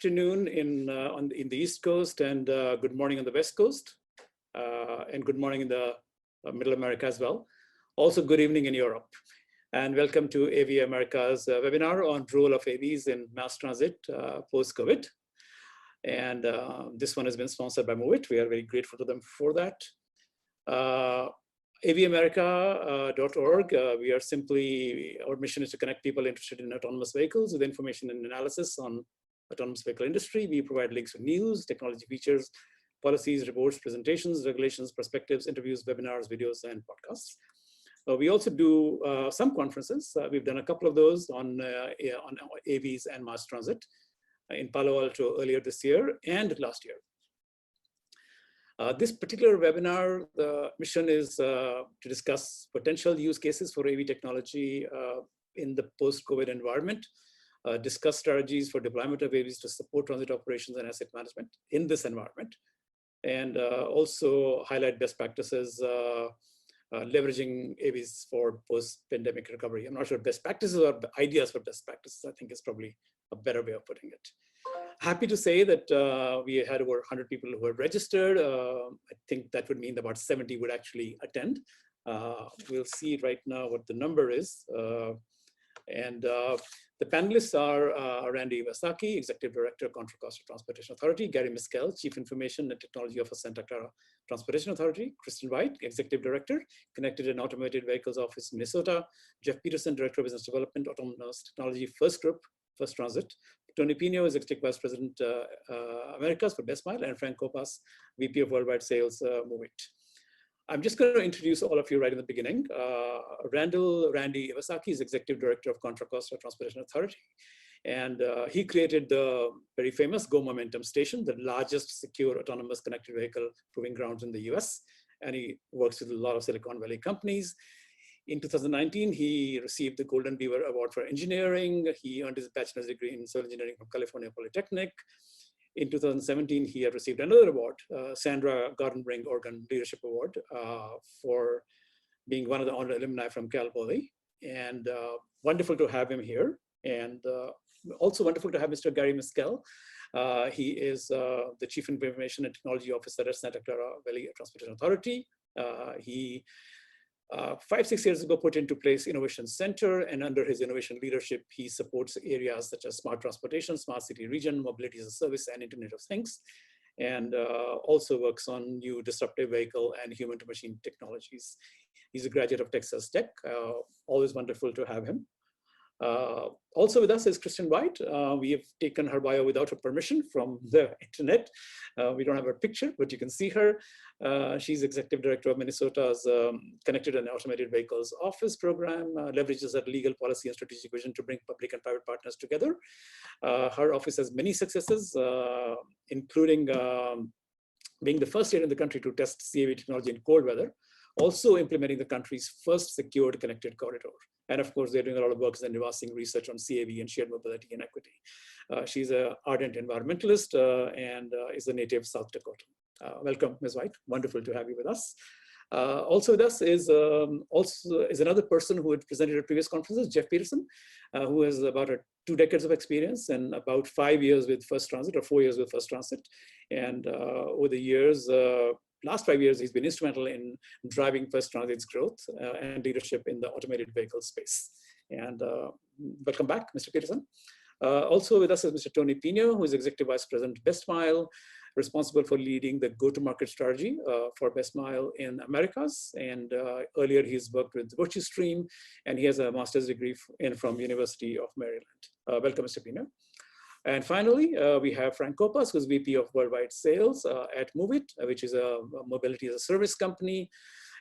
afternoon in the East Coast, and good morning on the West Coast, and good morning in the Middle America as well. Also, good evening in Europe. And welcome to AV America's webinar on role of AVs in mass transit post-COVID. And this one has been sponsored by Moovit. We are very grateful to them for that. avamerica.org, we are simply, our mission is to connect people interested in autonomous vehicles with information and analysis on autonomous vehicle industry. We provide links to news, technology features, policies, reports, presentations, regulations, perspectives, interviews, webinars, videos, and podcasts. We also do some conferences. We've done a couple of those on AVs and mass transit in Palo Alto earlier this year and last year. This particular webinar, the mission is to discuss potential use cases for AV technology in the post-COVID environment, discuss strategies for deployment of AVs to support transit operations and asset management in this environment, and also highlight best practices leveraging AVs for post-pandemic recovery. I'm not sure best practices or ideas for best practices, I think is probably a better way of putting it. Happy to say that we had over 100 people who had registered. I think that would mean about 70 would actually attend. We'll see right now what the number is. The panelists are Randy Iwasaki, Executive Director, Contra, Costa Transportation Authority; Gary Miskell, Chief Information and Technology Officer, Santa Clara Transportation Authority; Kristin White, Executive Director, Connected and Automated Vehicles Office, Minnesota; Jeff Peterson, Director of Business Development, Autonomous Technology, First Group, First Transit; Tony Pino is Executive Vice President, Americas for Bestmile; and Frank Kopas, VP of Worldwide Sales, Moovit. I'm just going to introduce all of you right in the beginning. Randy Iwasaki is Executive Director of Contra Costa Transportation Authority. And he created the very famous Go Momentum Station, the largest secure autonomous connected vehicle proving grounds in the US. And he works with a lot of Silicon Valley companies. In 2019, he received the Golden Beaver Award for Engineering. He earned his bachelor's degree in civil engineering from California Polytechnic. In 2017, he had received another award, Sandra Gardenring Organ Leadership Award, for being one of the honorary alumni from Cal Poly. And wonderful to have him here. And also wonderful to have Mr. Gary Miskell. He is the Chief Information and Technology Officer at Santa Clara Valley Transportation Authority. He 5-6 years ago put into place Innovation Center, and under his innovation leadership, he supports areas such as smart transportation, smart city region, mobility as a service, and Internet of Things, and also works on new disruptive vehicle and human-to-machine technologies. He's a graduate of Texas Tech. Always wonderful to have him. Also with us is Kristin White. We have taken her bio without her permission from the internet. We don't have her picture, but you can see her. She's Executive Director of Minnesota's Connected and Automated Vehicles Office program, leverages that legal policy and strategic vision to bring public and private partners together. Her office has many successes, including being the first state in the country to test CAV technology in cold weather, also implementing the country's first secured connected corridor. And of course, they're doing a lot of work in advancing research on CAV and shared mobility and equity. She's an ardent environmentalist and is a native South Dakota. Welcome, Ms. White. Wonderful to have you with us. Also with us is another person who had presented at previous conferences, Jeff Peterson, who has about 2 decades of experience and about 5 years with First Transit, or 4 years with First Transit. And over the years, last 5 years, he's been instrumental in driving First Transit's growth and leadership in the automated vehicle space. And welcome back, Mr. Peterson. Also with us is Mr. Tony Pino, who is Executive Vice President, Bestmile, responsible for leading the go-to-market strategy for Bestmile in Americas. And earlier he's worked with VirtuStream, and he has a master's degree from University of Maryland. Welcome, Mr. Pino. And finally, we have Frank Kopas, who's VP of Worldwide Sales at Moovit, which is a mobility as a service company.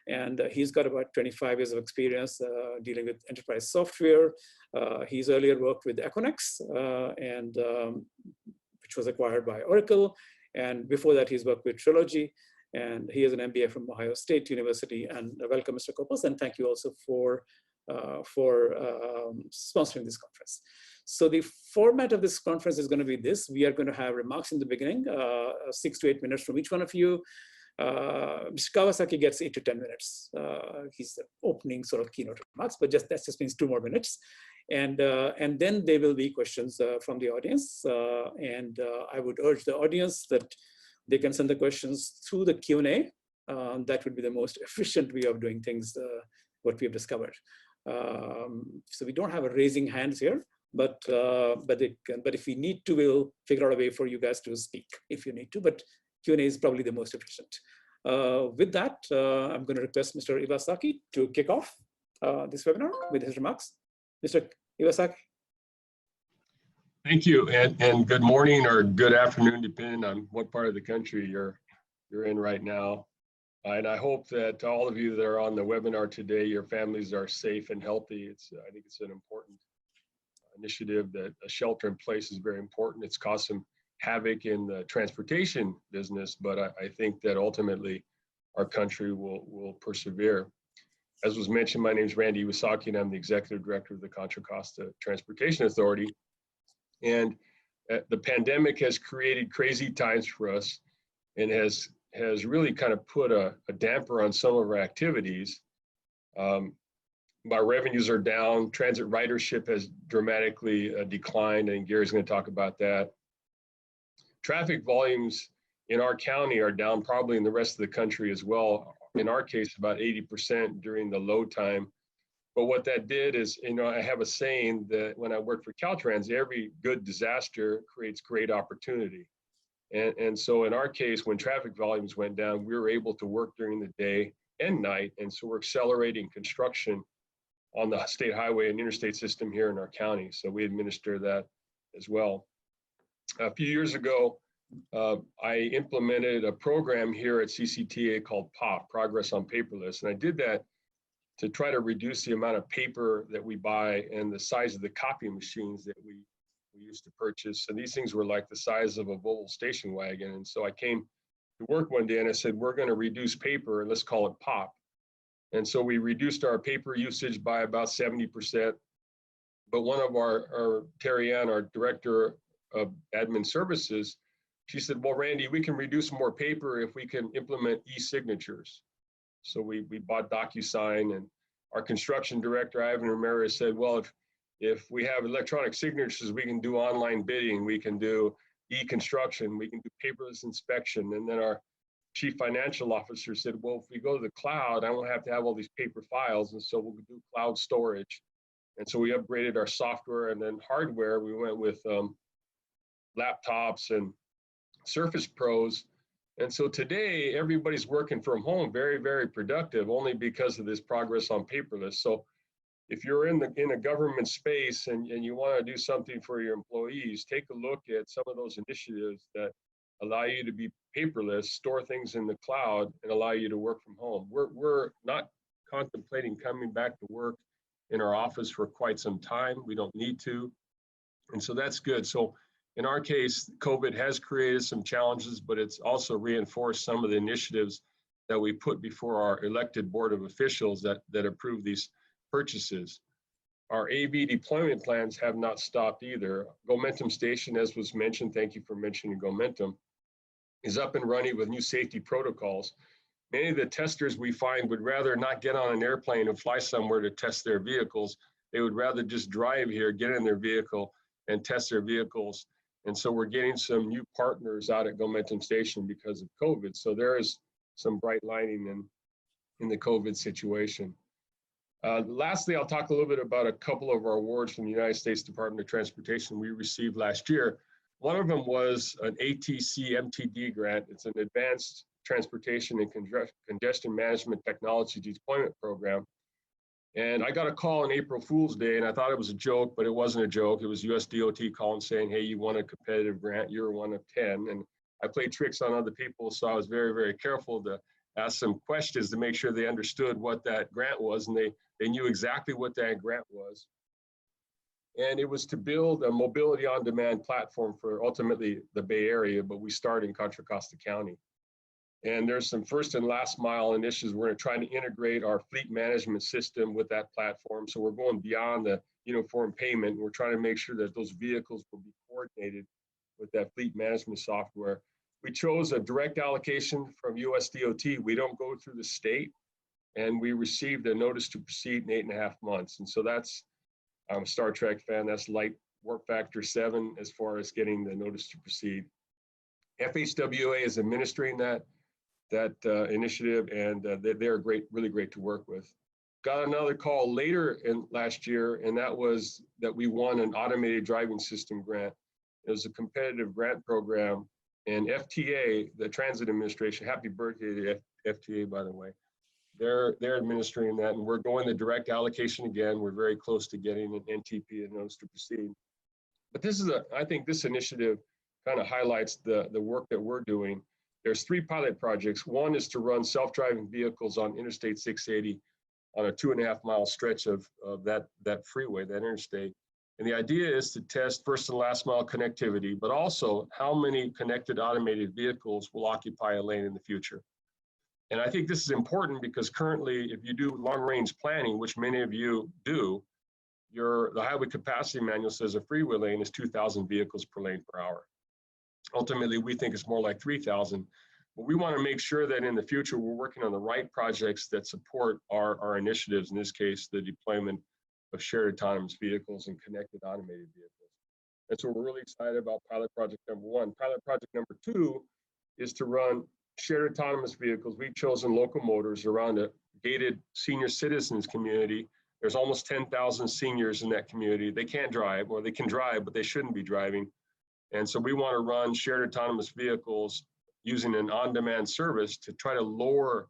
And he's got about 25 years of experience dealing with enterprise software. He's earlier worked with Equinix, which was acquired by Oracle. And before that, he's worked with Trilogy. And he has an MBA from Ohio State University. And welcome, Mr. Kopas. And thank you also for sponsoring this conference. So the format of this conference is going to be this. We are going to have remarks in the beginning, 6 to 8 minutes from each one of you. Mr. Kawasaki gets 8 to 10 minutes. He's the opening sort of keynote remarks, but that just means 2 more minutes. And then there will be questions from the audience. I would urge the audience that they can send the questions through the Q&A. That would be the most efficient way of doing things, what we have discovered. So we don't have a raising hands here, but if we need to, we'll figure out a way for you guys to speak if you need to, but Q&A is probably the most efficient. With that, I'm going to request Mr. Iwasaki to kick off this webinar with his remarks. Mr. Iwasaki. Thank you, and good morning or good afternoon, depending on what part of the country you're in right now. And I hope that all of you that are on the webinar today, your families are safe and healthy. I think it's an important initiative that a shelter in place is very important. It's caused some havoc in the transportation business, but I think that ultimately our country will persevere. As was mentioned, my name is Randy Iwasaki, and I'm the Executive Director of the Contra Costa Transportation Authority. And the pandemic has created crazy times for us and has really kind of put a damper on some of our activities. Our revenues are down, transit ridership has dramatically declined, and Gary's going to talk about that. Traffic volumes in our county are down, probably in the rest of the country as well. In our case, about 80% during the low time. But what that did is, I have a saying that when I worked for Caltrans, every good disaster creates great opportunity. And so in our case, when traffic volumes went down, we were able to work during the day and night. And so we're accelerating construction on the state highway and interstate system here in our county. So we administer that as well. A few years ago, I implemented a program here at CCTA called POP, Progress on Paperless. And I did that to try to reduce the amount of paper that we buy and the size of the copy machines that we used to purchase. And these things were like the size of a Volvo station wagon. And so I came to work one day and I said, we're going to reduce paper and let's call it POP. And so we reduced our paper usage by about 70%. But one of our Terry Ann, our director of admin services, she said, well, Randy, we can reduce more paper if we can implement e-signatures. So we bought DocuSign, and our construction director, Ivan Ramirez, said, well, if we have electronic signatures, we can do online bidding, we can do e-construction, we can do paperless inspection. And then our chief financial officer said, well, if we go to the cloud, I won't have to have all these paper files. And so we'll do cloud storage. And so we upgraded our software, and then hardware, we went with laptops and Surface Pros. And so today, everybody's working from home, very, very productive, only because of this progress on paperless. So if you're in a government space and you want to do something for your employees, take a look at some of those initiatives that allow you to be paperless, store things in the cloud, and allow you to work from home. We're not contemplating coming back to work in our office for quite some time. We don't need to. And so that's good. So in our case, COVID has created some challenges, but it's also reinforced some of the initiatives that we put before our elected board of officials that approve these purchases. Our AV deployment plans have not stopped either. Gomentum Station, as was mentioned, thank you for mentioning Gomentum, is up and running with new safety protocols. Many of the testers we find would rather not get on an airplane and fly somewhere to test their vehicles. They would rather just drive here, get in their vehicle, and test their vehicles. And so we're getting some new partners out at Gomentum Station because of COVID. So there is some bright lighting in the COVID situation. Lastly, I'll talk a little bit about a couple of our awards from the United States Department of Transportation we received last year. One of them was an ATC MTD grant. It's an Advanced Transportation and Congestion Management Technology Deployment Program. And I got a call on April Fool's Day, and I thought it was a joke, but it wasn't a joke. It was US DOT calling saying, hey, you won a competitive grant, you're one of 10. And I played tricks on other people, so I was very, very careful to ask some questions to make sure they understood what that grant was, and they knew exactly what that grant was. And it was to build a mobility on-demand platform for ultimately the Bay Area, but we start in Contra Costa County. And there's some first and last mile initiatives. We're trying to integrate our fleet management system with that platform. So we're going beyond the uniform payment. We're trying to make sure that those vehicles will be coordinated with that fleet management software. We chose a direct allocation from US DOT. We don't go through the state, and we received a notice to proceed in 8.5 months. And so that's I'm a Star Trek fan. That's light work factor 7 as far as getting the notice to proceed. FHWA is administering that initiative, and they're great, really great to work with. Got another call later in last year, and that was that we won an automated driving system grant. It was a competitive grant program, and FTA, the Transit Administration, happy birthday to FTA, by the way. They're administering that, and we're going the direct allocation again. We're very close to getting an NTP, a notice to proceed. But this is I think this initiative kind of highlights the work that we're doing. There's 3 pilot projects. One is to run self-driving vehicles on Interstate 680 on a 2.5-mile stretch of that freeway, that interstate. And the idea is to test first and last mile connectivity, but also how many connected automated vehicles will occupy a lane in the future. And I think this is important because currently, if you do long-range planning, which many of you do, the highway capacity manual says a freeway lane is 2,000 vehicles per lane per hour. Ultimately, we think it's more like 3,000. But we want to make sure that in the future, we're working on the right projects that support our initiatives, in this case, the deployment of shared autonomous vehicles and connected automated vehicles. And so we're really excited about pilot project number 1. Pilot project number 2 is to run shared autonomous vehicles. We've chosen locomotors around a gated senior citizens community. There's almost 10,000 seniors in that community. They can't drive, or they can drive, but they shouldn't be driving. And so we want to run shared autonomous vehicles using an on-demand service to try to lower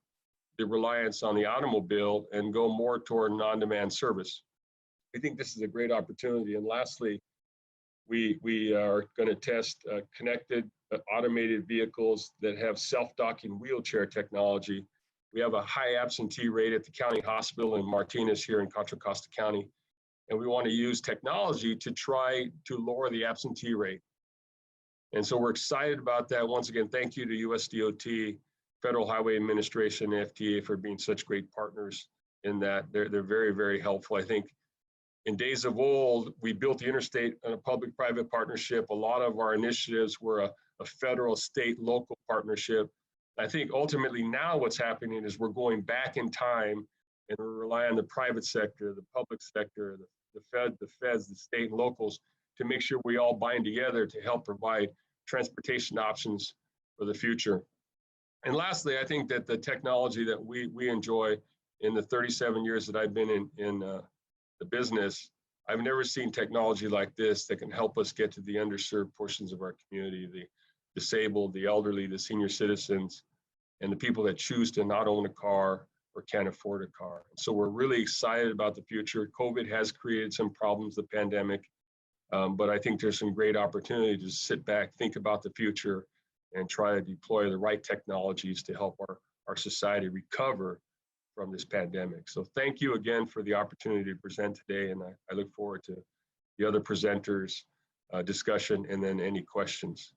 the reliance on the automobile and go more toward an on-demand service. We think this is a great opportunity. And lastly, we are going to test connected automated vehicles that have self-docking wheelchair technology. We have a high absentee rate at the county hospital in Martinez here in Contra Costa County. And we want to use technology to try to lower the absentee rate. And so we're excited about that. Once again, thank you to USDOT, Federal Highway Administration, and FTA for being such great partners in that. They're very, very helpful. I think in days of old, we built the interstate in a public-private partnership. A lot of our initiatives were a federal, state, local partnership. I think ultimately now what's happening is we're going back in time and we're relying on the private sector, the public sector, the feds, the state and locals to make sure we all bind together to help provide transportation options for the future. And lastly, I think that the technology that we enjoy in the 37 years that I've been in the business, I've never seen technology like this that can help us get to the underserved portions of our community, the disabled, the elderly, the senior citizens, and the people that choose to not own a car or can't afford a car. So we're really excited about the future. COVID has created some problems, the pandemic, but I think there's some great opportunity to sit back, think about the future, and try to deploy the right technologies to help our society recover from this pandemic. So thank you again for the opportunity to present today, and I look forward to the other presenters' discussion and then any questions.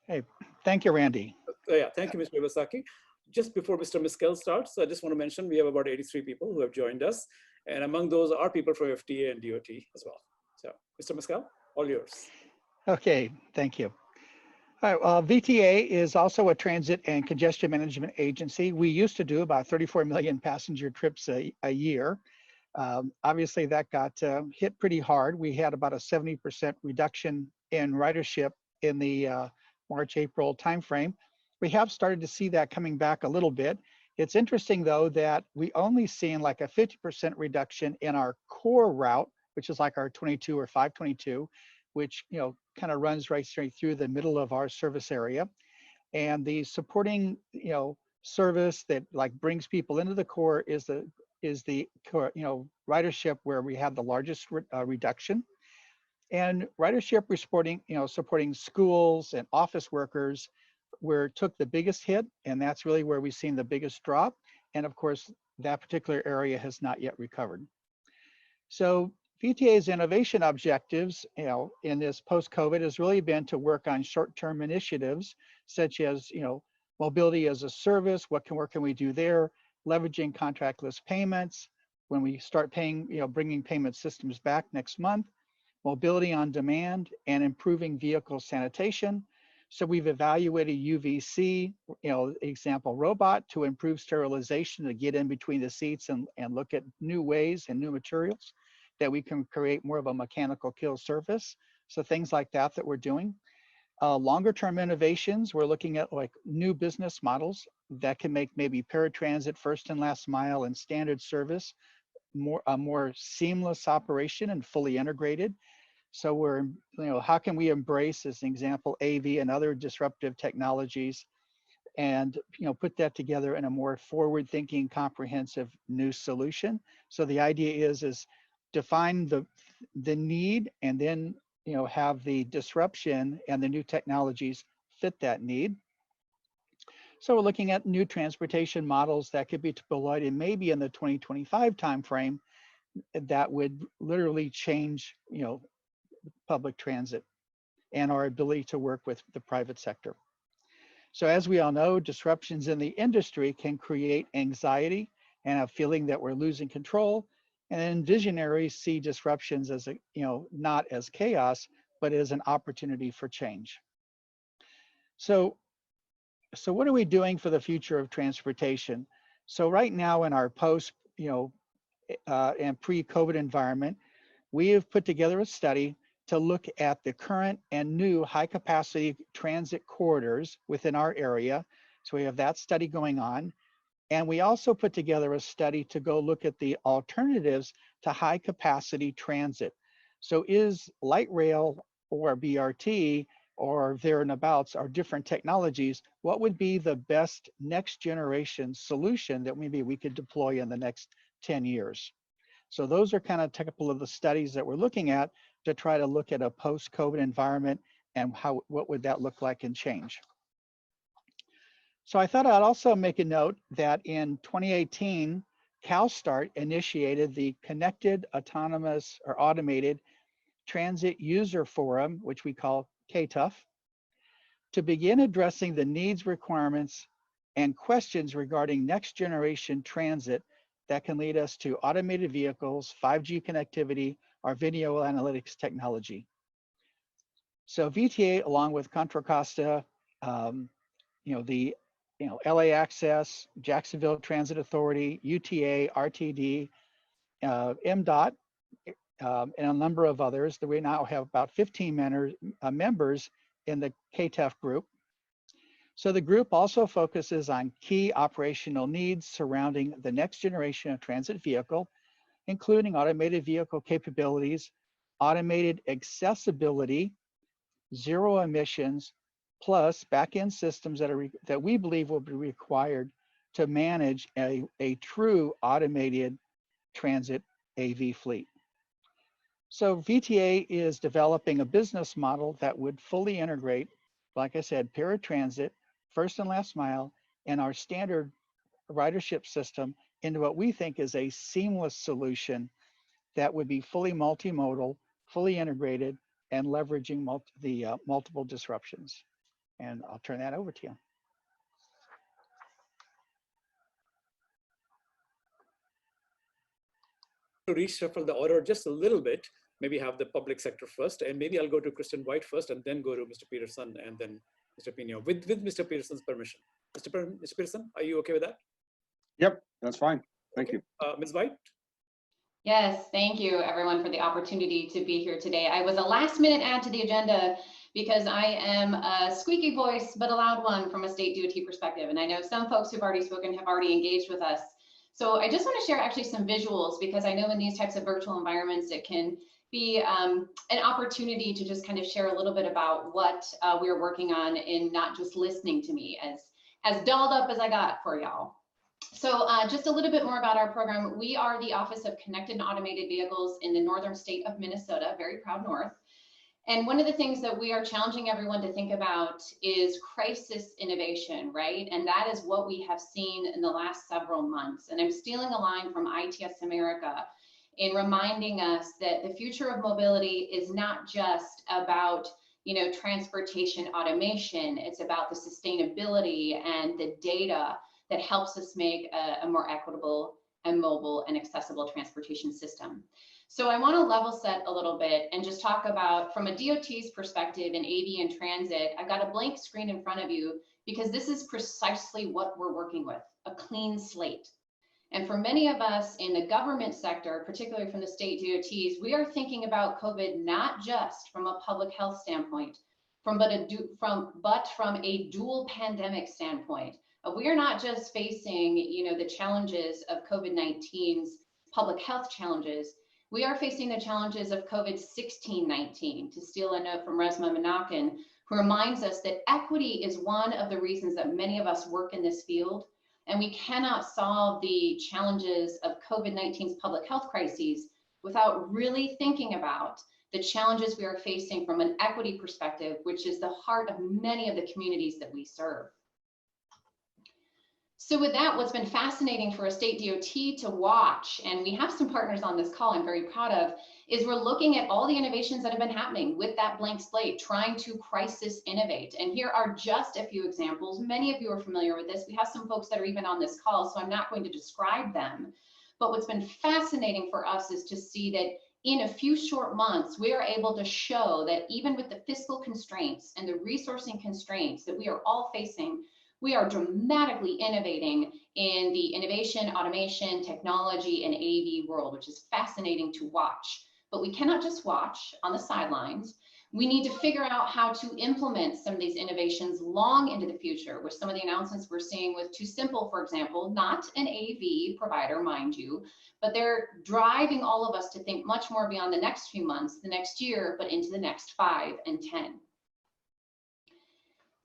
Hey, thank you, Randy. Yeah, thank you, Mr. Iwasaki. Just before Mr. Miskell starts, I just want to mention we have about 83 people who have joined us, and among those are people from FTA and DOT as well. So, Mr. Miskell, all yours. Okay, thank you. All right, VTA is also a transit and congestion management agency. We used to do about 34 million passenger trips a year. Obviously, that got hit pretty hard. We had about a 70% reduction in ridership in the March-April timeframe. We have started to see that coming back a little bit. It's interesting, though, that we only seen like a 50% reduction in our core route, which is like our 22 or 522, which kind of runs right straight through the middle of our service area. And the supporting service that like brings people into the core is the ridership where we have the largest reduction. And ridership supporting schools and office workers where it took the biggest hit, and that's really where we've seen the biggest drop. And of course, that particular area has not yet recovered. So VTA's innovation objectives, in this post-COVID has really been to work on short-term initiatives such as, mobility as a service. What can we do there? Leveraging contactless payments. When we start paying, bringing payment systems back next month. Mobility on demand and improving vehicle sanitation. So we've evaluated UVC, example robot to improve sterilization, to get in between the seats and look at new ways and new materials that we can create more of a mechanical kill surface. So things like that we're doing. Longer term innovations, we're looking at like new business models that can make maybe paratransit, first and last mile, and standard service a more seamless operation and fully integrated. So we're, how can we embrace, as an example, AV and other disruptive technologies and, put that together in a more forward-thinking, comprehensive new solution. So the idea is define the need and then, have the disruption and the new technologies fit that need. So we're looking at new transportation models that could be deployed in maybe in the 2025 timeframe that would literally change, public transit and our ability to work with the private sector. So as we all know, disruptions in the industry can create anxiety and a feeling that we're losing control. And then visionaries see disruptions as not as chaos, but as an opportunity for change. So what are we doing for the future of transportation? So right now in our post, and pre-COVID environment, we have put together a study to look at the current and new high capacity transit corridors within our area. So we have that study going on. And we also put together a study to go look at the alternatives to high capacity transit. So is light rail or BRT or thereabouts are different technologies, what would be the best next generation solution that maybe we could deploy in the next 10 years? So those are kind of a couple of the studies that we're looking at to try to look at a post-COVID environment and what would that look like and change. So I thought I'd also make a note that in 2018, CalSTART initiated the Connected Autonomous or Automated Transit User Forum, which we call CATUF, to begin addressing the needs, requirements, and questions regarding next generation transit that can lead us to automated vehicles, 5G connectivity, or video analytics technology. So VTA, along with Contra, Costa, the LA Access, Jacksonville Transit Authority, UTA, RTD, MDOT, and a number of others, that we now have about 15 members in the CATUF group. So the group also focuses on key operational needs surrounding the next generation of transit vehicle, including automated vehicle capabilities, automated accessibility, zero emissions, plus back-end systems that we believe will be required to manage a true automated transit AV fleet. So VTA is developing a business model that would fully integrate, like I said, paratransit, first and last mile, and our standard ridership system into what we think is a seamless solution that would be fully multimodal, fully integrated, and leveraging multiple disruptions. And I'll turn that over to you. To reshuffle the order just a little bit, maybe have the public sector first, and maybe I'll go to Kristin White first, and then go to Mr. Peterson, and then Mr. Pino, with Mr. Peterson's permission. Mr. Peterson, are you okay with that? Yep, that's fine. Thank you. Ms. White? Yes, thank you everyone for the opportunity to be here today. I was a last minute add to the agenda because I am a squeaky voice, but a loud one from a state DOT perspective. And I know some folks who've already spoken have already engaged with us. So I just want to share actually some visuals, because I know in these types of virtual environments, it can be an opportunity to just kind of share a little bit about what we're working on, and not just listening to me, as dolled up as I got for y'all. So just a little bit more about our program. We are the Office of Connected and Automated Vehicles in the northern state of Minnesota, very proud north. And one of the things that we are challenging everyone to think about is crisis innovation, right? And that is what we have seen in the last several months. And I'm stealing a line from ITS America in reminding us that the future of mobility is not just about, transportation automation. It's about the sustainability and the data that helps us make a more equitable and mobile and accessible transportation system. So I want to level set a little bit and just talk about, from a DOT's perspective in AV and transit, I've got a blank screen in front of you because this is precisely what we're working with, a clean slate. And for many of us in the government sector, particularly from the state DOTs, we are thinking about COVID not just from a public health standpoint, but from a dual pandemic standpoint. We are not just facing, the challenges of COVID-19's public health challenges. We are facing the challenges of COVID-16-19, to steal a note from Resma Menaken, who reminds us that equity is one of the reasons that many of us work in this field, and we cannot solve the challenges of COVID-19's public health crises without really thinking about the challenges we are facing from an equity perspective, which is the heart of many of the communities that we serve. So with that, what's been fascinating for a state DOT to watch, and we have some partners on this call I'm very proud of, is we're looking at all the innovations that have been happening with that blank slate, trying to crisis innovate. And here are just a few examples. Many of you are familiar with this. We have some folks that are even on this call, so I'm not going to describe them. But what's been fascinating for us is to see that in a few short months, we are able to show that even with the fiscal constraints and the resourcing constraints that we are all facing, we are dramatically innovating in the innovation, automation, technology, and AV world, which is fascinating to watch. But we cannot just watch on the sidelines. We need to figure out how to implement some of these innovations long into the future, which some of the announcements we're seeing with Too Simple, for example, not an AV provider, mind you, but they're driving all of us to think much more beyond the next few months, the next year, but into the next 5 and 10.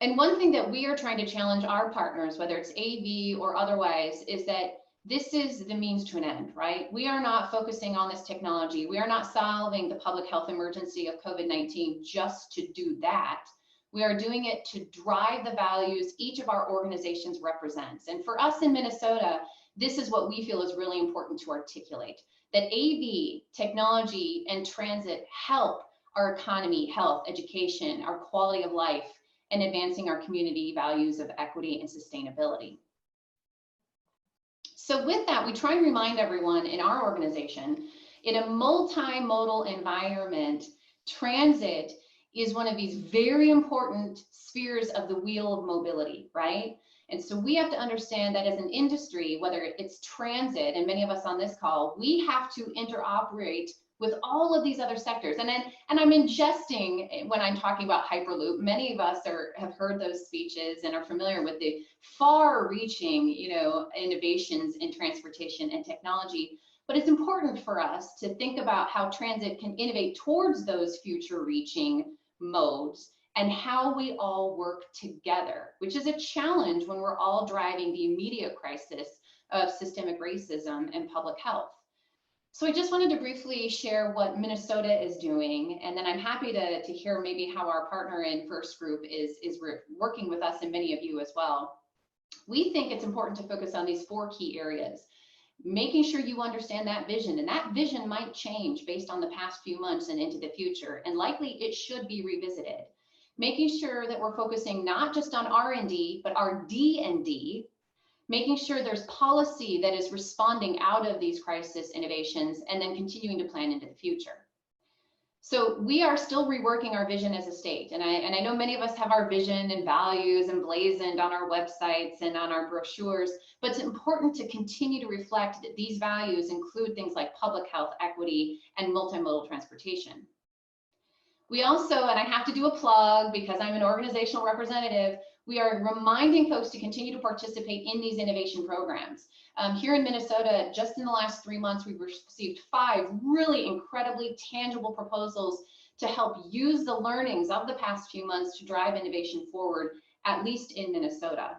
And one thing that we are trying to challenge our partners, whether it's AV or otherwise, is that this is the means to an end, right? We are not focusing on this technology. We are not solving the public health emergency of COVID-19 just to do that. We are doing it to drive the values each of our organizations represents. And for us in Minnesota, this is what we feel is really important to articulate, that AV, technology, and transit help our economy, health, education, our quality of life, and advancing our community values of equity and sustainability. So with that, we try and remind everyone in our organization, in a multimodal environment, transit is one of these very important spheres of the wheel of mobility, right? And so we have to understand that as an industry, whether it's transit, and many of us on this call, we have to interoperate with all of these other sectors. And I'm ingesting when I'm talking about Hyperloop. Many of us have heard those speeches and are familiar with the far-reaching, innovations in transportation and technology. But it's important for us to think about how transit can innovate towards those future-reaching modes and how we all work together, which is a challenge when we're all driving the immediate crisis of systemic racism and public health. So I just wanted to briefly share what Minnesota is doing, and then I'm happy to hear maybe how our partner in First Group is working with us and many of you as well. We think it's important to focus on these 4 key areas, making sure you understand that vision, and that vision might change based on the past few months and into the future, and likely it should be revisited. Making sure that we're focusing not just on R&D, but our D&D, making sure there's policy that is responding out of these crisis innovations, and then continuing to plan into the future. So we are still reworking our vision as a state. And I know many of us have our vision and values emblazoned on our websites and on our brochures, but it's important to continue to reflect that these values include things like public health, equity, and multimodal transportation. We also, and I have to do a plug because I'm an organizational representative, we are reminding folks to continue to participate in these innovation programs. Here in Minnesota, just in the last 3 months, we've received 5 really incredibly tangible proposals to help use the learnings of the past few months to drive innovation forward, at least in Minnesota.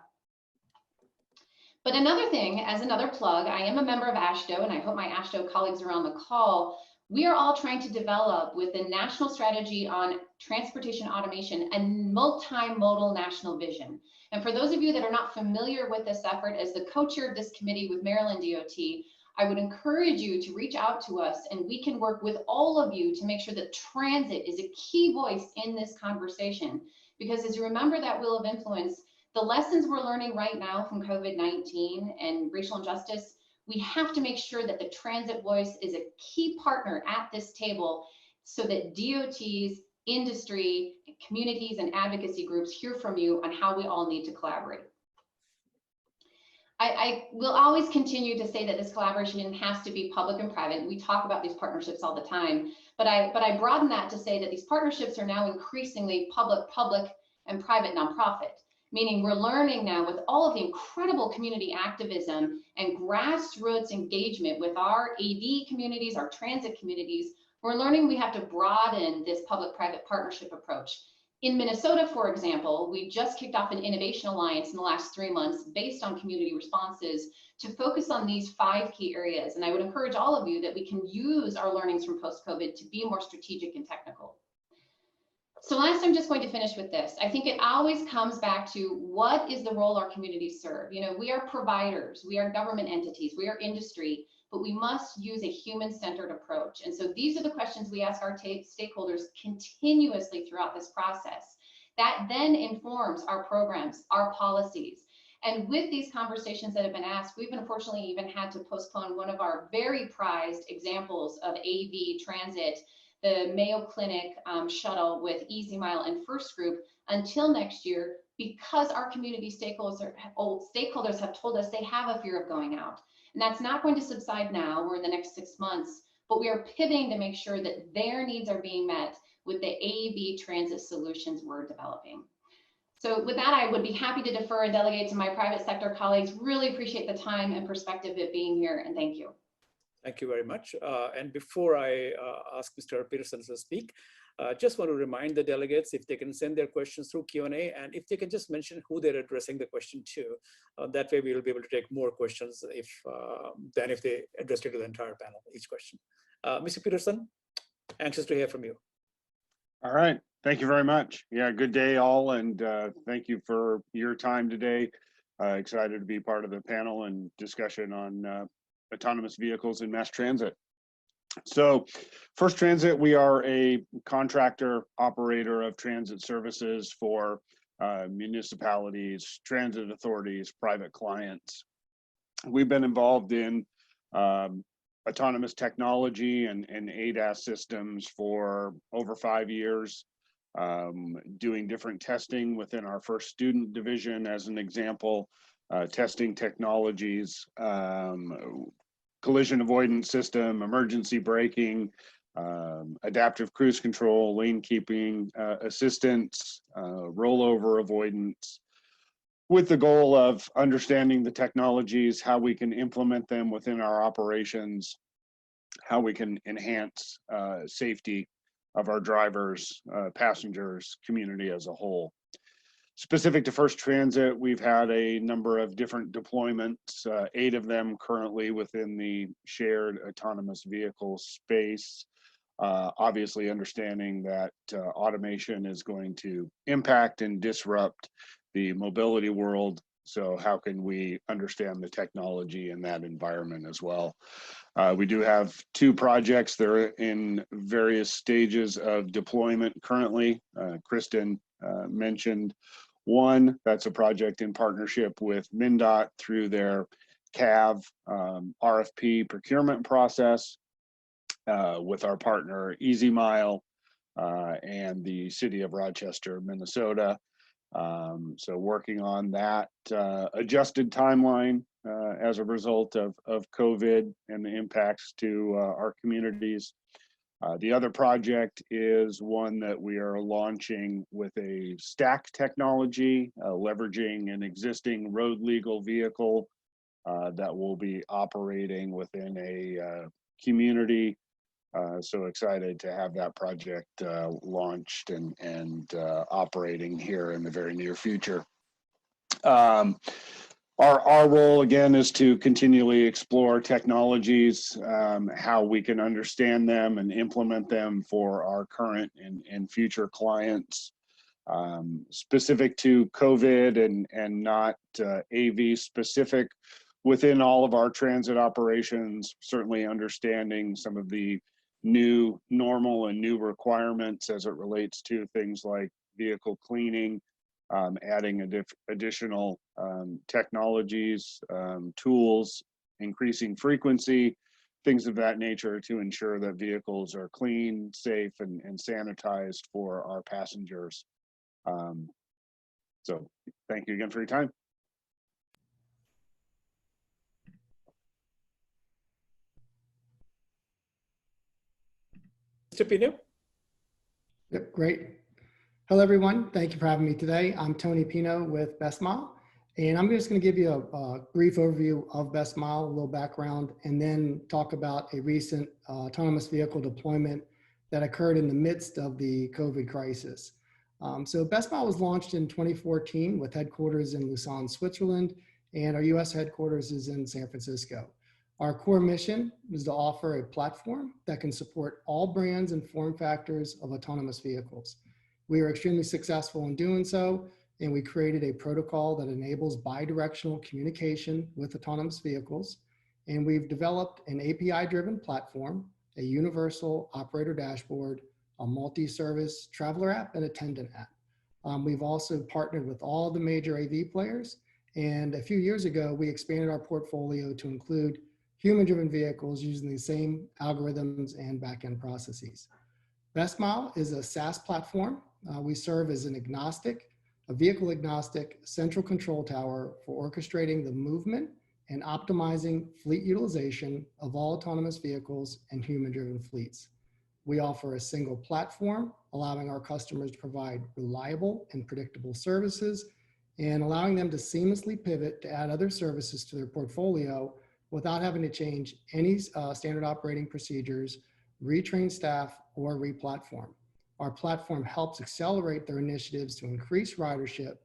But another thing, as another plug, I am a member of AASHTO, and I hope my AASHTO colleagues are on the call. We are all trying to develop with the National Strategy on Transportation Automation a multimodal national vision. And for those of you that are not familiar with this effort, as the co-chair of this committee with Maryland DOT, I would encourage you to reach out to us, and we can work with all of you to make sure that transit is a key voice in this conversation. Because as you remember that wheel of influence, the lessons we're learning right now from COVID-19 and racial injustice, We have to make sure that the transit voice is a key partner at this table so that DOTs, industry, communities, and advocacy groups hear from you on how we all need to collaborate. I will always continue to say that this collaboration has to be public and private. We talk about these partnerships all the time, but I broaden that to say that these partnerships are now increasingly public, and private nonprofit, meaning we're learning now with all of the incredible community activism and grassroots engagement with our AV communities, our transit communities, we're learning we have to broaden this public-private partnership approach. In Minnesota, for example, we just kicked off an innovation alliance in the last 3 months based on community responses to focus on these 5 key areas. And I would encourage all of you that we can use our learnings from post-COVID to be more strategic and technical. So last, I'm just going to finish with this. I think it always comes back to what is the role our communities serve? You know, we are providers, we are government entities, we are industry, but we must use a human-centered approach. And so these are the questions we ask our stakeholders continuously throughout this process. That then informs our programs, our policies. And with these conversations that have been asked, we've unfortunately even had to postpone one of our very prized examples of AV transit, the Mayo Clinic shuttle with Easymile and First Group, until next year, because our community stakeholders have told us they have a fear of going out. And that's not going to subside now or in the next 6 months, but we are pivoting to make sure that their needs are being met with the AV transit solutions we're developing. So with that, I would be happy to defer and delegate to my private sector colleagues. Really appreciate the time and perspective of being here, and thank you. Thank you very much. And before I ask Mr. Peterson to speak, just want to remind the delegates if they can send their questions through Q&A, and if they can just mention who they're addressing the question to. That way we will be able to take more questions than if they address it to the entire panel, each question. Mr. Peterson, anxious to hear from you. All right, thank you very much. Yeah, good day all, and thank you for your time today. Excited to be part of the panel and discussion on autonomous vehicles in mass transit. So First Transit, we are a contractor operator of transit services for municipalities, transit authorities, private clients. We've been involved in autonomous technology and ADAS systems for over 5 years, doing different testing within our First Student division, as an example, testing technologies, collision avoidance system, emergency braking, adaptive cruise control, lane keeping assistance, rollover avoidance, with the goal of understanding the technologies, how we can implement them within our operations, how we can enhance safety of our drivers, passengers, community as a whole. Specific to First Transit, we've had a number of different deployments, 8 of them currently within the shared autonomous vehicle space. Obviously understanding that automation is going to impact and disrupt the mobility world. So how can we understand the technology in that environment as well? We do have 2 projects that are in various stages of deployment currently. Kristin mentioned one. That's a project in partnership with MnDOT through their CAV RFP procurement process with our partner Easymile and the city of Rochester, Minnesota. So working on that adjusted timeline as a result of COVID and the impacts to our communities. The other project is one that we are launching with a stack technology, leveraging an existing road legal vehicle that will be operating within a community. So excited to have that project launched and operating here in the very near future. Our role again is to continually explore technologies, how we can understand them and implement them for our current and future clients. Specific to COVID and not AV specific, within all of our transit operations, certainly understanding some of the new normal and new requirements as it relates to things like vehicle cleaning, adding additional technologies, tools increasing frequency, things of that nature to ensure that vehicles are clean, safe, and sanitized for our passengers. So thank you again for your time. Mr. Pino? Yep, great. Hello, everyone. Thank you for having me today. I'm Tony Pino with Bestmile, and I'm just going to give you a brief overview of Bestmile, a little background, and then talk about a recent autonomous vehicle deployment that occurred in the midst of the COVID crisis. So Bestmile was launched in 2014 with headquarters in Lausanne, Switzerland, and our US headquarters is in San Francisco. Our core mission is to offer a platform that can support all brands and form factors of autonomous vehicles. We are extremely successful in doing so, and we created a protocol that enables bi-directional communication with autonomous vehicles. And we've developed an API-driven platform, a universal operator dashboard, a multi-service traveler app, and attendant app. We've also partnered with all the major AV players. And a few years ago, we expanded our portfolio to include human-driven vehicles using the same algorithms and back-end processes. Bestmile is a SaaS platform. We serve as a vehicle agnostic central control tower for orchestrating the movement and optimizing fleet utilization of all autonomous vehicles and human-driven fleets. We offer a single platform, allowing our customers to provide reliable and predictable services and allowing them to seamlessly pivot to add other services to their portfolio without having to change any standard operating procedures, retrain staff, or re-platform. Our platform helps accelerate their initiatives to increase ridership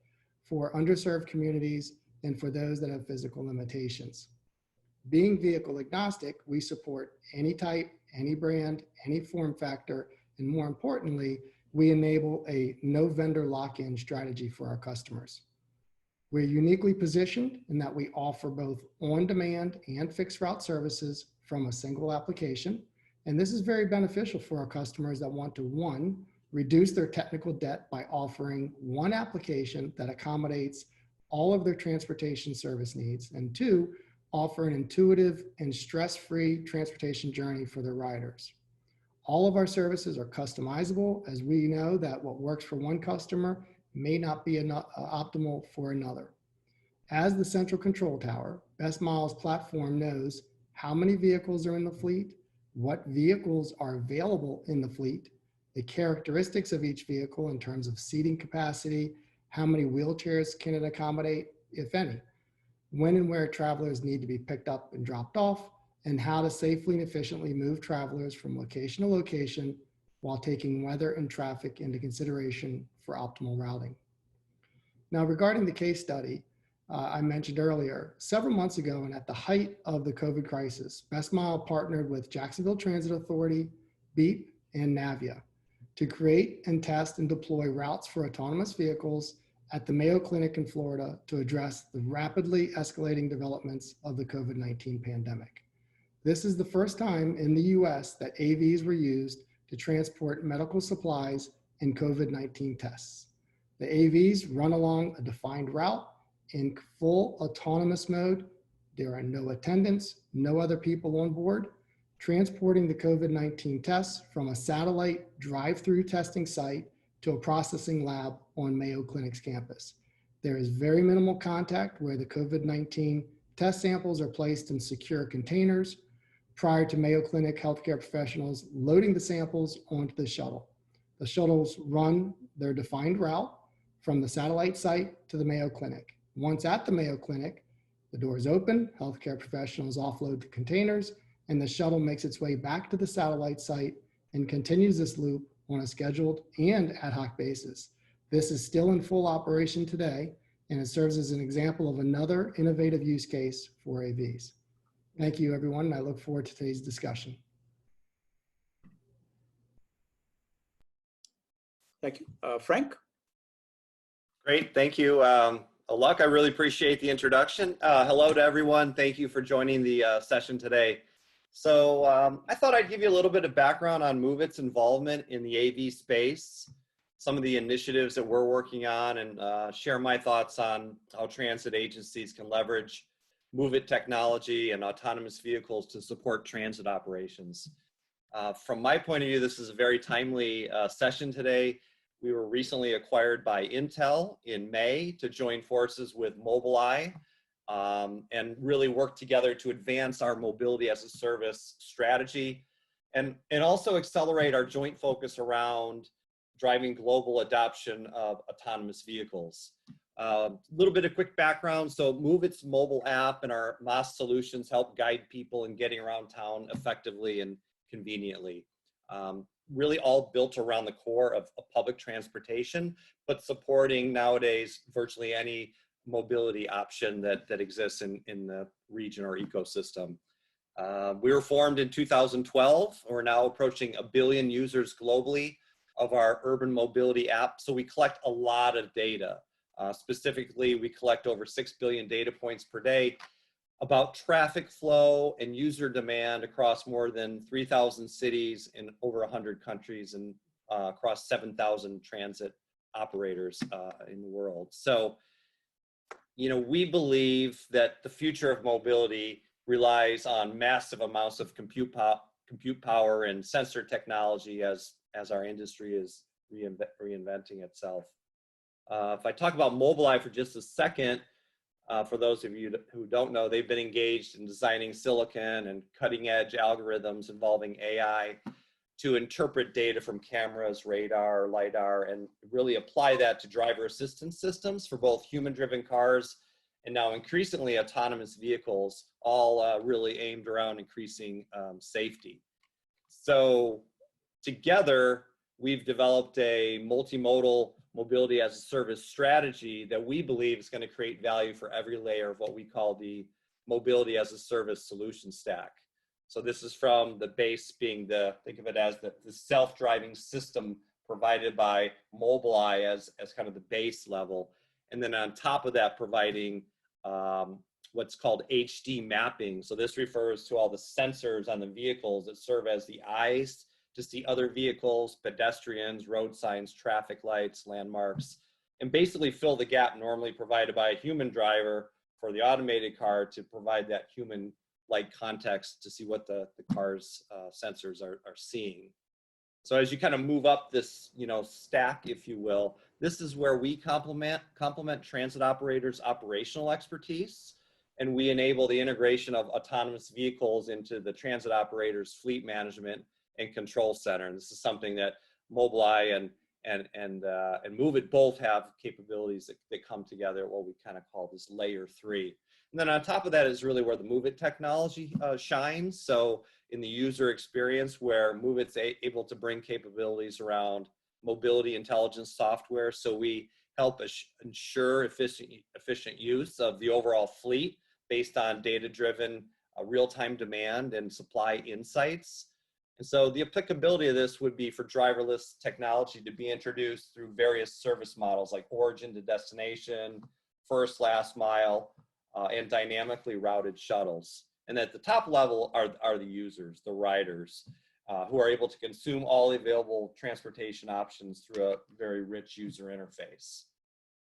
for underserved communities and for those that have physical limitations. Being vehicle agnostic, we support any type, any brand, any form factor, and more importantly, we enable a no vendor lock-in strategy for our customers. We're uniquely positioned in that we offer both on-demand and fixed route services from a single application. And this is very beneficial for our customers that want to, one, reduce their technical debt by offering one application that accommodates all of their transportation service needs, and two, offer an intuitive and stress-free transportation journey for their riders. All of our services are customizable, as we know that what works for one customer may not be optimal for another. As the central control tower, Bestmile's platform knows how many vehicles are in the fleet, what vehicles are available in the fleet, the characteristics of each vehicle in terms of seating capacity, how many wheelchairs can it accommodate, if any, when and where travelers need to be picked up and dropped off, and how to safely and efficiently move travelers from location to location while taking weather and traffic into consideration for optimal routing. Now, regarding the case study I mentioned earlier, several months ago and at the height of the COVID crisis, Bestmile partnered with Jacksonville Transit Authority, Beep, and Navia to create and test and deploy routes for autonomous vehicles at the Mayo Clinic in Florida to address the rapidly escalating developments of the COVID-19 pandemic. This is the first time in the US that AVs were used to transport medical supplies and COVID-19 tests. The AVs run along a defined route in full autonomous mode. There are no attendants, no other people on board, transporting the COVID-19 tests from a satellite drive-through testing site to a processing lab on Mayo Clinic's campus. There is very minimal contact where the COVID-19 test samples are placed in secure containers prior to Mayo Clinic healthcare professionals loading the samples onto the shuttle. The shuttles run their defined route from the satellite site to the Mayo Clinic. Once at the Mayo Clinic, the doors open, healthcare professionals offload the containers, and the shuttle makes its way back to the satellite site and continues this loop on a scheduled and ad hoc basis. This is still in full operation today, and it serves as an example of another innovative use case for AVs. Thank you, everyone, and I look forward to today's discussion. Thank you. Frank? Great, thank you. Alok, I really appreciate the introduction. Hello to everyone. Thank you for joining the session today. So I thought I'd give you a little bit of background on Moovit's involvement in the AV space, some of the initiatives that we're working on, and share my thoughts on how transit agencies can leverage Moovit technology and autonomous vehicles to support transit operations. From my point of view, this is a very timely session today. We were recently acquired by Intel in May to join forces with Mobileye and really work together to advance our mobility as a service strategy and also accelerate our joint focus around driving global adoption of autonomous vehicles. A little bit of quick background. So Moovit's mobile app and our MOS solutions help guide people in getting around town effectively and conveniently. Really all built around the core of public transportation, but supporting nowadays virtually any mobility option that exists in the region or ecosystem. We were formed in 2012. We're now approaching 1 billion users globally of our urban mobility app. So we collect a lot of data. Specifically, we collect over 6 billion data points per day about traffic flow and user demand across more than 3,000 cities in over 100 countries and across 7,000 transit operators in the world. So, you know, we believe that the future of mobility relies on massive amounts of compute power and sensor technology as our industry is reinventing itself. If I talk about Mobileye for just a second, for those of you who don't know, they've been engaged in designing silicon and cutting edge algorithms involving AI to interpret data from cameras, radar, LiDAR, and really apply that to driver assistance systems for both human-driven cars and now increasingly autonomous vehicles, all really aimed around increasing safety. So together, we've developed a multimodal mobility as a service strategy that we believe is going to create value for every layer of what we call the mobility as a service solution stack. So this is from the base being think of it as the self-driving system provided by Mobileye as kind of the base level. And then on top of that, providing what's called HD mapping. So this refers to all the sensors on the vehicles that serve as the eyes to see other vehicles, pedestrians, road signs, traffic lights, landmarks, and basically fill the gap normally provided by a human driver for the automated car to provide that human-like context to see what the car's sensors are seeing. So as you kind of move up this, stack, if you will, this is where we complement transit operators' operational expertise, and we enable the integration of autonomous vehicles into the transit operators' fleet management and control center. And this is something that Mobileye and Moovit both have capabilities that come together, what we kind of call this layer 3. And then on top of that is really where the Moovit technology shines. So in the user experience, where Moovit's able to bring capabilities around mobility intelligence software. So we help ensure efficient use of the overall fleet based on data-driven real-time demand and supply insights. And so the applicability of this would be for driverless technology to be introduced through various service models like origin to destination, first, last mile, and dynamically routed shuttles. And at the top level are the users, the riders, who are able to consume all available transportation options through a very rich user interface.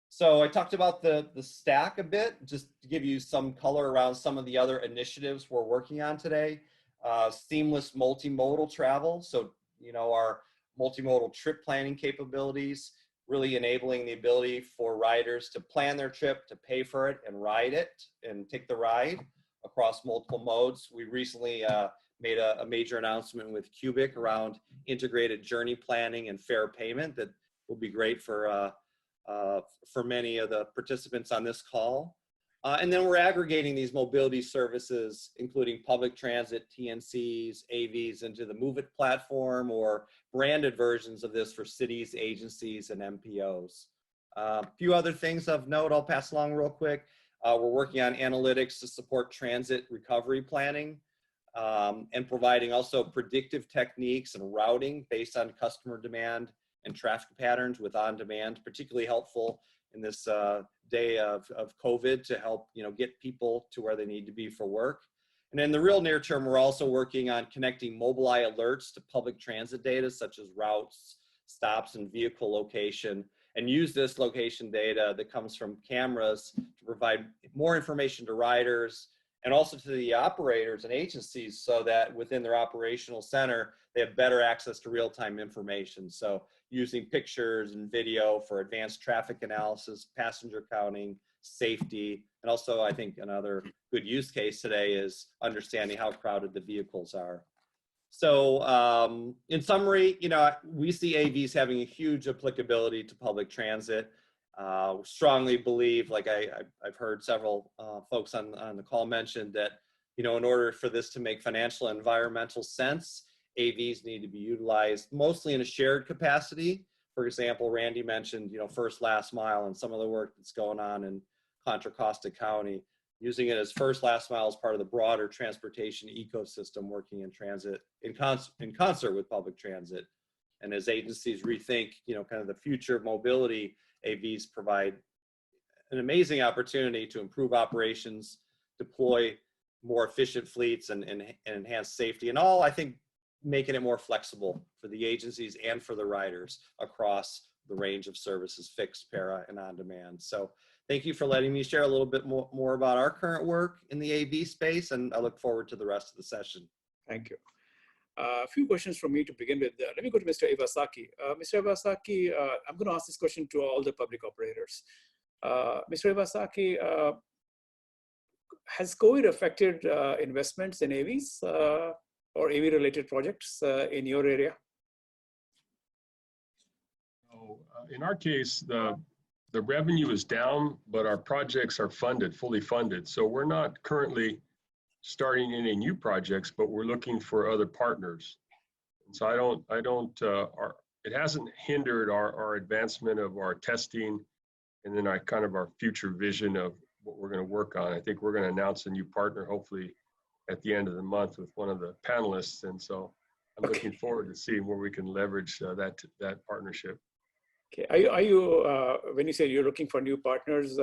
So I talked about the stack a bit, just to give you some color around some of the other initiatives we're working on today. Seamless multimodal travel. So, our multimodal trip planning capabilities, really enabling the ability for riders to plan their trip, to pay for it and ride it and take the ride across multiple modes. We recently made a major announcement with Cubic around integrated journey planning and fare payment that will be great for many of the participants on this call. And then we're aggregating these mobility services, including public transit, TNCs, AVs, into the Moovit platform or branded versions of this for cities, agencies, and MPOs. A few other things of note I'll pass along real quick. We're working on analytics to support transit recovery planning and providing also predictive techniques and routing based on customer demand and traffic patterns with on-demand, particularly helpful in this day of COVID to help get people to where they need to be for work. And in the real near term, we're also working on connecting Mobileye alerts to public transit data such as routes, stops, and vehicle location, and use this location data that comes from cameras to provide more information to riders and also to the operators and agencies, so that within their operational center, they have better access to real-time information. So using pictures and video for advanced traffic analysis, passenger counting, safety, and also I think another good use case today is understanding how crowded the vehicles are. So in summary, we see AVs having a huge applicability to public transit. Strongly believe, like I've heard several folks on the call mention that, in order for this to make financial and environmental sense, AVs need to be utilized mostly in a shared capacity. For example, Randy mentioned, first, last mile, and some of the work that's going on in Contra, Costa County, using it as first, last mile as part of the broader transportation ecosystem, working in transit in concert with public transit. And as agencies rethink, kind of the future of mobility, AVs provide an amazing opportunity to improve operations, deploy more efficient fleets, and enhance safety, and all, I think, making it more flexible for the agencies and for the riders across the range of services, fixed, para, and on-demand. So thank you for letting me share a little bit more about our current work in the AV space, and I look forward to the rest of the session. Thank you. A few questions from me to begin with. Let me go to Mr. Iwasaki. Mr. Iwasaki, I'm going to ask this question to all the public operators. Mr. Iwasaki, has COVID affected investments in AVs or AV-related projects in your area? In our case, the revenue is down, but our projects are fully funded. So we're not currently starting any new projects, but we're looking for other partners. And so it hasn't hindered our advancement of our testing and then our future vision of what we're going to work on. I think we're going to announce a new partner, hopefully at the end of the month, with one of the panelists. And so I'm looking forward to seeing where we can leverage that partnership. Okay. Are you when you say you're looking for new partners,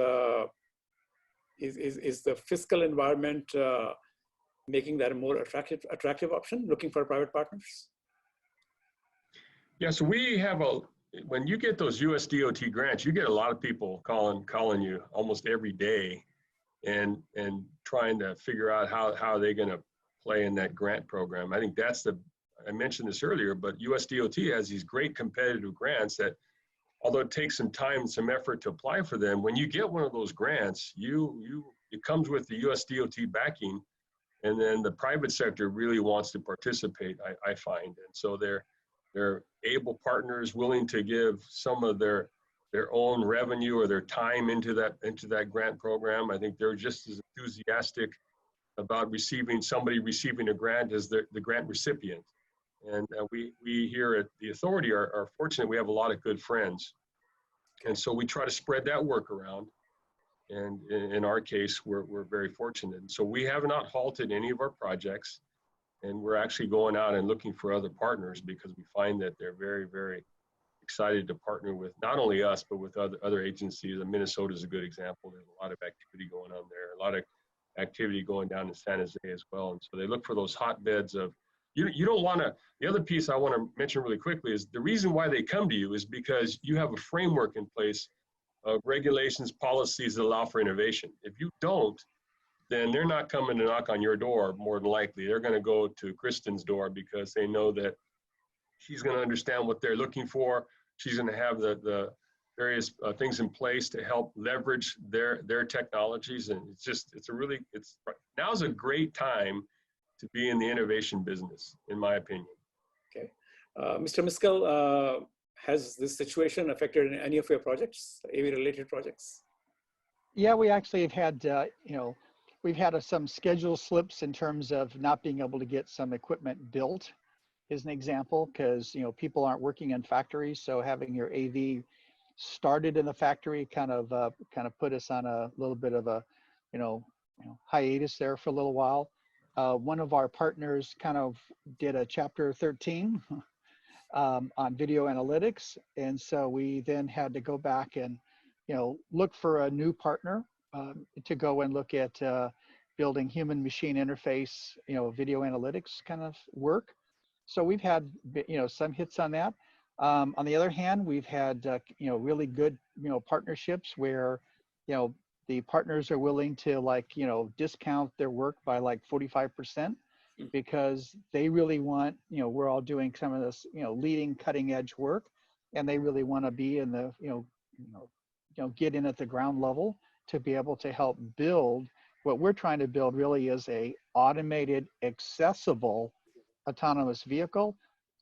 is the fiscal environment making that a more attractive option, looking for private partners? Yeah, so we have when you get those US DOT grants, you get a lot of people calling you almost every day and trying to figure out how they're going to play in that grant program. I think I mentioned this earlier, but US DOT has these great competitive grants that, although it takes some time and some effort to apply for them, when you get one of those grants, it comes with the US DOT backing, and then the private sector really wants to participate, I find. And so they're able partners willing to give some of their own revenue or their time into that grant program. I think they're just as enthusiastic about somebody receiving a grant as the grant recipient. And we here at the authority are fortunate. We have a lot of good friends. And so we try to spread that work around. And in our case, we're very fortunate. And so we have not halted any of our projects. And we're actually going out and looking for other partners because we find that they're very, very excited to partner with not only us, but with other agencies. And Minnesota is a good example. There's a lot of activity going on there, a lot of activity going down in San Jose as well. And so they look for those hotbeds of, you don't want to, the other piece I want to mention really quickly is the reason why they come to you is because you have a framework in place of regulations, policies that allow for innovation. If you don't, then they're not coming to knock on your door more than likely. They're going to go to Kristin's door because they know that she's going to understand what they're looking for. She's going to have the various things in place to help leverage their technologies. And now's a great time to be in the innovation business, in my opinion. Okay. Mr. Miskell, has this situation affected any of your projects, AV-related projects? Yeah, we actually have had, we've had some schedule slips in terms of not being able to get some equipment built, is an example, because people aren't working in factories, so having your AV started in the factory kind of put us on a little bit of a hiatus there for a little while. One of our partners kind of did a chapter 13 on video analytics, and so we then had to go back and look for a new partner to go and look at building human machine interface video analytics kind of work. So we've had some hits on that. On the other hand, we've had really good partnerships where the partners are willing to discount their work by like 45% because they really want, we're all doing some of this, leading cutting edge work, and they really want to be in the, get in at the ground level to be able to help build. What we're trying to build really is a automated, accessible, autonomous vehicle.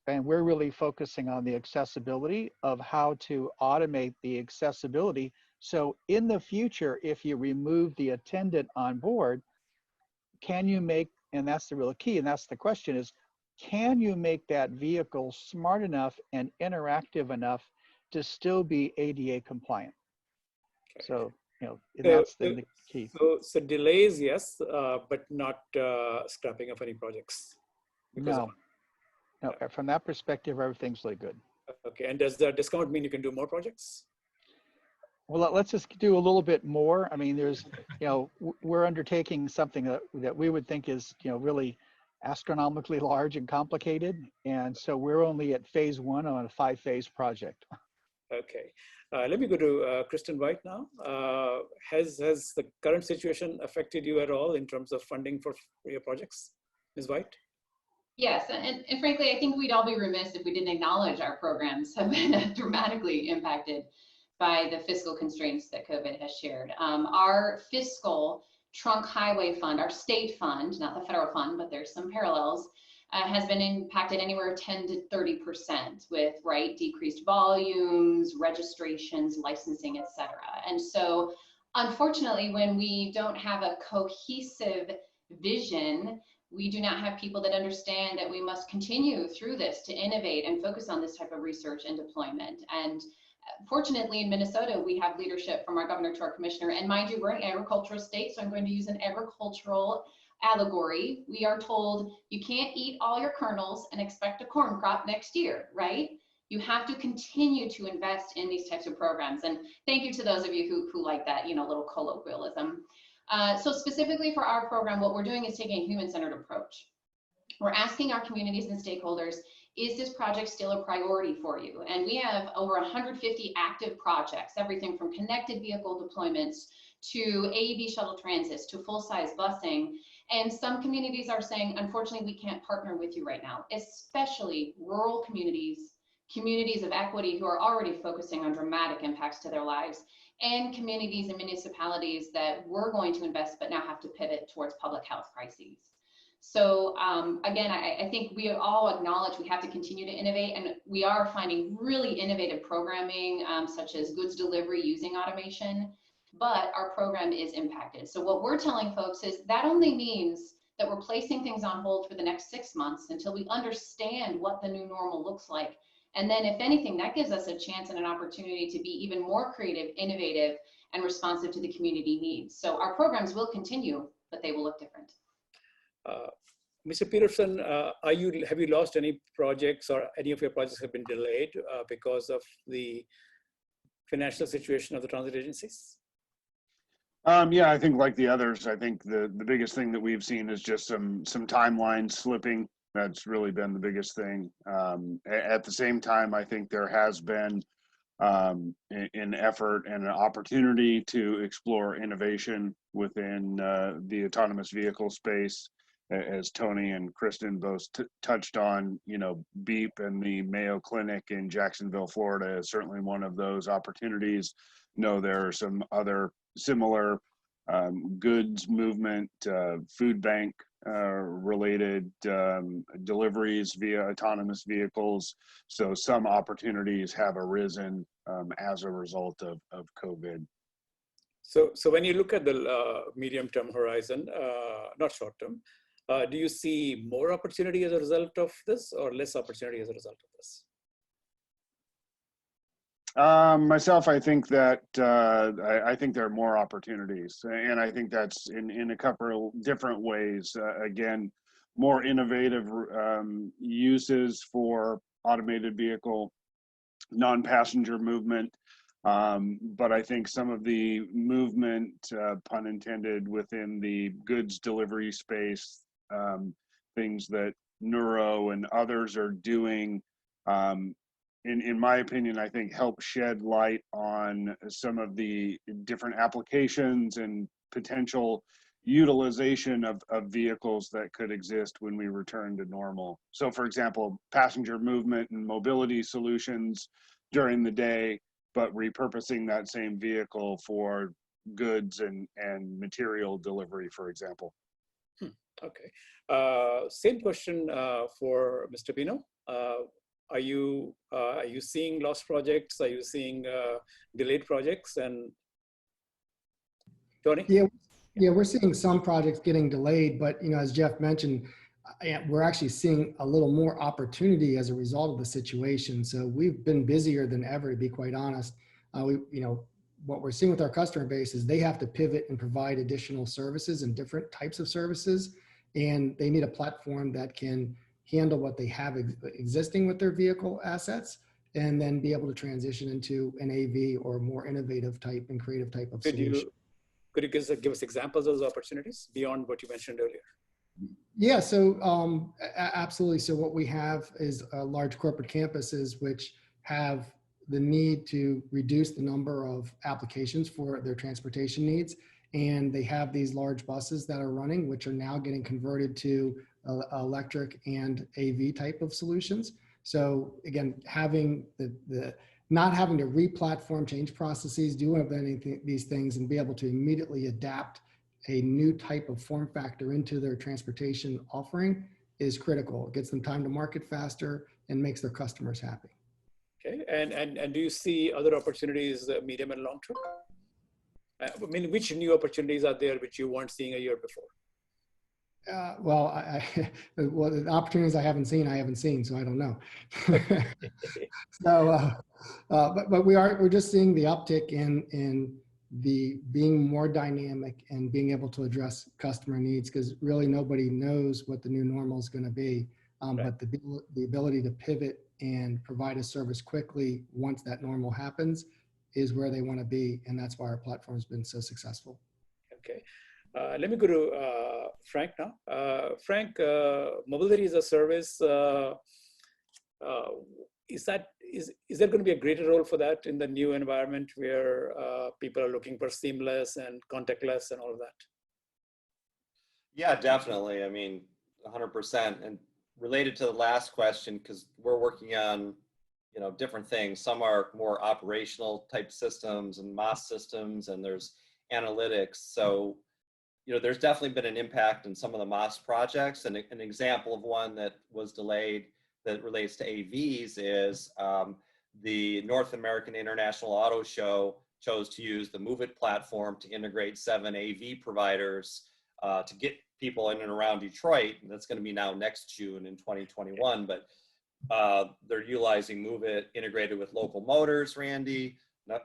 And we're really focusing on the accessibility of how to automate the accessibility. So in the future, if you remove the attendant on board, can you make, and that's the real key, and that's the question is, can you make that vehicle smart enough and interactive enough to still be ADA compliant? So, that's the key. So delays, yes, but not scrapping of any projects. No, from that perspective, everything's really good. Okay, and does the discount mean you can do more projects? Well, let's just do a little bit more. I mean, there's, we're undertaking something that we would think is, really astronomically large and complicated. And so we're only at phase 1 on a 5-phase project. Okay, let me go to Kristin White now. Has the current situation affected you at all in terms of funding for your projects, Ms. White? Yes, and frankly, I think we'd all be remiss if we didn't acknowledge our programs have been dramatically impacted by the fiscal constraints that COVID has shared. Our fiscal trunk highway fund, our state fund, not the federal fund, but there's some parallels, has been impacted anywhere 10 to 30% with decreased volumes, registrations, licensing, et cetera. And so unfortunately, when we don't have a cohesive vision, we do not have people that understand that we must continue through this to innovate and focus on this type of research and deployment. And fortunately, in Minnesota, we have leadership from our governor to our commissioner. And mind you, we're an agricultural state, so I'm going to use an agricultural allegory. We are told you can't eat all your kernels and expect a corn crop next year, right? You have to continue to invest in these types of programs. And thank you to those of you who like that, little colloquialism. So specifically for our program, what we're doing is taking a human-centered approach. We're asking our communities and stakeholders, is this project still a priority for you? And we have over 150 active projects, everything from connected vehicle deployments to AEB shuttle transits to full-size busing. And some communities are saying, unfortunately, we can't partner with you right now, especially rural communities, communities of equity who are already focusing on dramatic impacts to their lives, and communities and municipalities that we're going to invest but now have to pivot towards public health crises. So again, I think we all acknowledge we have to continue to innovate, and we are finding really innovative programming such as goods delivery using automation, but our program is impacted. So what we're telling folks is that only means that we're placing things on hold for the next 6 months until we understand what the new normal looks like. And then if anything, that gives us a chance and an opportunity to be even more creative, innovative, and responsive to the community needs. So our programs will continue, but they will look different. Mr. Peterson, have you lost any projects, or any of your projects have been delayed because of the financial situation of the transit agencies? Yeah, I think like the others, I think the biggest thing that we've seen is just some timeline slipping. That's really been the biggest thing. At the same time, I think there has been an effort and an opportunity to explore innovation within the autonomous vehicle space, as Tony and Kristin both touched on. BEEP and the Mayo Clinic in Jacksonville, Florida is certainly one of those opportunities. There are some other similar goods movement, food bank related deliveries via autonomous vehicles. So some opportunities have arisen as a result of COVID. So when you look at the medium-term horizon, not short-term, do you see more opportunity as a result of this, or less opportunity as a result of this? Myself, I think that I think there are more opportunities, and I think that's in a couple of different ways. Again, more innovative uses for automated vehicle, non-passenger movement, but I think some of the movement, pun intended, within the goods delivery space, things that Neuro and others are doing, in my opinion, I think help shed light on some of the different applications and potential utilization of vehicles that could exist when we return to normal. So for example, passenger movement and mobility solutions during the day, but repurposing that same vehicle for goods and material delivery, for example. Okay. Same question for Mr. Pino. Are you seeing lost projects? Are you seeing delayed projects? And Tony? Yeah, we're seeing some projects getting delayed, but as Jeff mentioned, we're actually seeing a little more opportunity as a result of the situation. So we've been busier than ever, to be quite honest. What we're seeing with our customer base is they have to pivot and provide additional services and different types of services, and they need a platform that can handle what they have existing with their vehicle assets, and then be able to transition into an AV or more innovative type and creative type of solution. Could you give us examples of those opportunities beyond what you mentioned earlier? Yeah, so absolutely. So what we have is large corporate campuses which have the need to reduce the number of applications for their transportation needs. And they have these large buses that are running, which are now getting converted to electric and AV type of solutions. So again, having not having to re-platform, change processes, do anything, these things, and be able to immediately adapt a new type of form factor into their transportation offering is critical. It gets them time to market faster and makes their customers happy. Okay, and do you see other opportunities, medium and long term? I mean, which new opportunities are there which you weren't seeing a year before? Well, well, the opportunities I haven't seen, so I don't know. So, but we're just seeing the uptick in the being more dynamic and being able to address customer needs, because really nobody knows what the new normal is going to be. But the ability to pivot and provide a service quickly once that normal happens is where they want to be, and that's why our platform has been so successful. Okay. Let me go to Frank now. Frank, mobility as a service, is there going to be a greater role for that in the new environment where people are looking for seamless and contactless and all of that? Yeah, definitely. I mean, 100%. And related to the last question, because we're working on, different things. Some are more operational type systems and MOS systems, and there's analytics. So, there's definitely been an impact in some of the MOS projects. And an example of one that was delayed that relates to AVs is the North American International Auto Show chose to use the Moovit platform to integrate 7 AV providers to get people in and around Detroit. And that's going to be now next June in 2021. But they're utilizing Moovit integrated with Local Motors, Randy,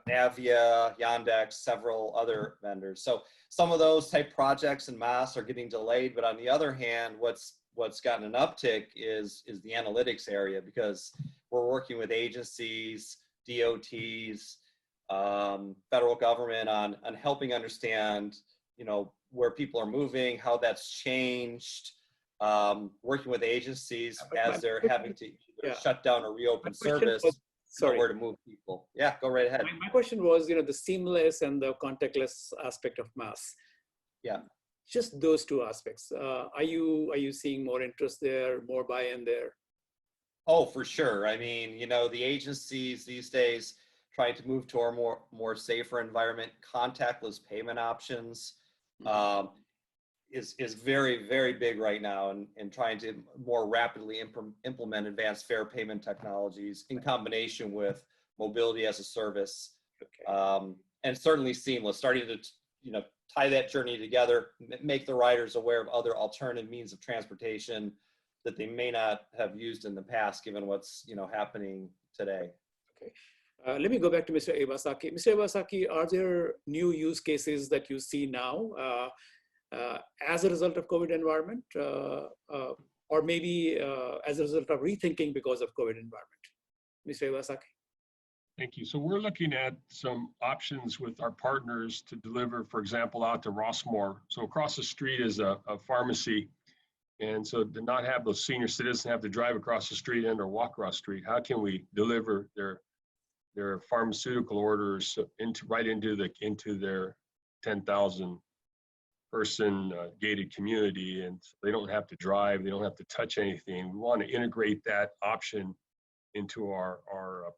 Navia, Yandex, several other vendors. So some of those type projects in MOS are getting delayed, but on the other hand, what's gotten an uptick is the analytics area, because we're working with agencies, DOTs, federal government on helping understand, where people are moving, how that's changed, working with agencies as they're having to shut down or reopen service. Sorry, where to move people. Yeah, go right ahead. My question was, the seamless and the contactless aspect of MOS. Yeah. Just those two aspects. Are you seeing more interest there, more buy-in there? Oh, for sure. I mean, the agencies these days trying to move to a more safer environment, contactless payment options is very, very big right now, and trying to more rapidly implement advanced fare payment technologies in combination with mobility as a service, and certainly seamless, starting to tie that journey together, make the riders aware of other alternative means of transportation that they may not have used in the past, given what's happening today. Okay. Let me go back to Mr. Iwasaki. Mr. Iwasaki, are there new use cases that you see now as a result of COVID environment, or maybe as a result of rethinking because of COVID environment? Mr. Iwasaki. Thank you. So we're looking at some options with our partners to deliver, for example, out to Rossmore. So across the street is a pharmacy, And so to not have those senior citizens have to drive across the street and or walk across the street, how can we deliver their pharmaceutical orders right into their 10,000 person gated community, and they don't have to drive, they don't have to touch anything. We want to integrate that option into our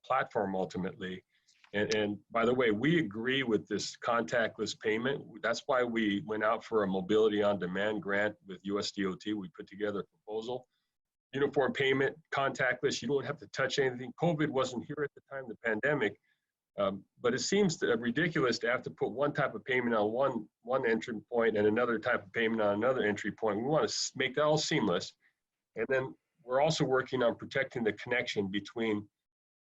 platform ultimately. And by the way, we agree with this contactless payment. That's why we went out for a mobility on demand grant with USDOT. We put together a proposal. Uniform payment, contactless, you don't have to touch anything. COVID wasn't here at the time of the pandemic, but it seems ridiculous to have to put one type of payment on one entry point and another type of payment on another entry point. We want to make that all seamless. And then we're also working on protecting the connection between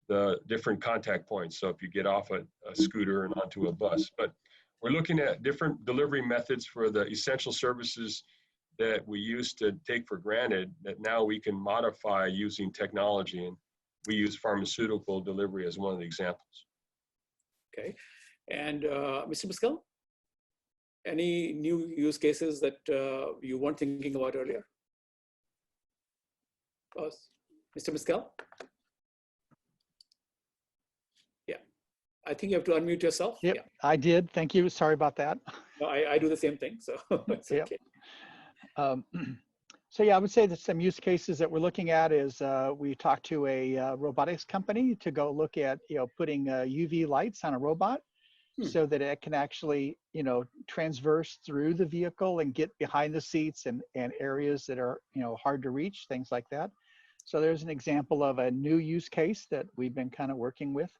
the different contact points. So if you get off a scooter and onto a bus, but we're looking at different delivery methods for the essential services that we used to take for granted that now we can modify using technology. And we use pharmaceutical delivery as one of the examples. Okay. And Mr. Miskell, any new use cases that you weren't thinking about earlier? Mr. Miskell? Yeah, I think you have to unmute yourself. Yep, yeah. I did. Thank you. Sorry about that. No, I do the same thing, so it's Yep. okay. So yeah, I would say that some use cases that we're looking at is we talked to a robotics company to go look at, putting UV lights on a robot so that it can actually, transverse through the vehicle and get behind the seats and areas that are, hard to reach, things like that. So there's an example of a new use case that we've been kind of working with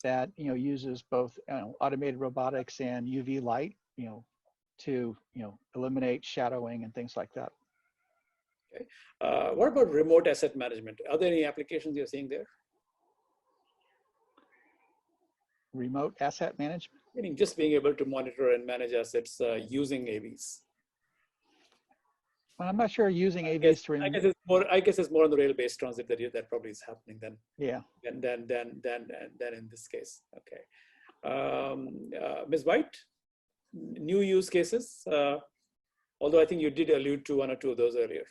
that, uses both automated robotics and UV light, to, eliminate shadowing and things like that. Okay. What about remote asset management? Are there any applications you're seeing there? Remote asset management? Meaning just being able to monitor and manage assets using AVs. Well, I'm not sure using AVs to remove. I guess it's more on the rail-based transit that probably is happening then. Yeah. Than in this case. Okay. Ms. White, new use cases. Although I think you did allude to one or two of those earlier.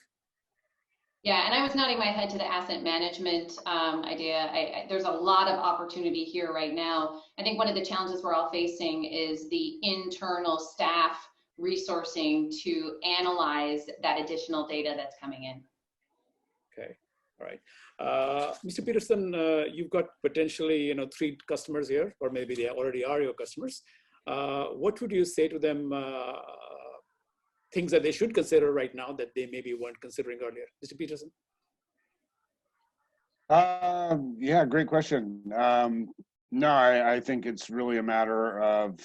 Yeah, and I was nodding my head to the asset management idea. There's a lot of opportunity here right now. I think one of the challenges we're all facing is the internal staff resourcing to analyze that additional data that's coming in. Okay, all right. Mr. Peterson, you've got potentially 3 customers here, or maybe they already are your customers. What would you say to them? Things that they should consider right now that they maybe weren't considering earlier. Mr. Peterson? Yeah, great question. No, I think it's really a matter of,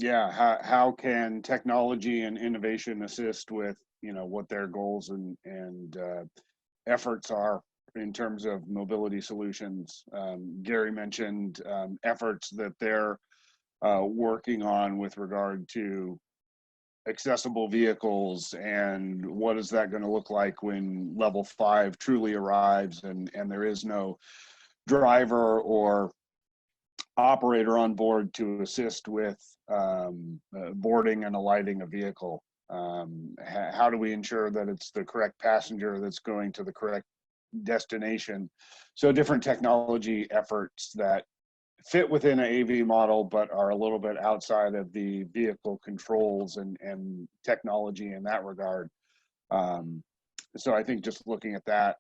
how can technology and innovation assist with, what their goals and efforts are in terms of mobility solutions. Gary mentioned efforts that they're working on with regard to accessible vehicles and what is that going to look like when level 5 truly arrives and there is no driver or operator on board to assist with boarding and alighting a vehicle. How do we ensure that it's the correct passenger that's going to the correct destination? So different technology efforts that fit within an AV model, but are a little bit outside of the vehicle controls and technology in that regard. So I think just looking at that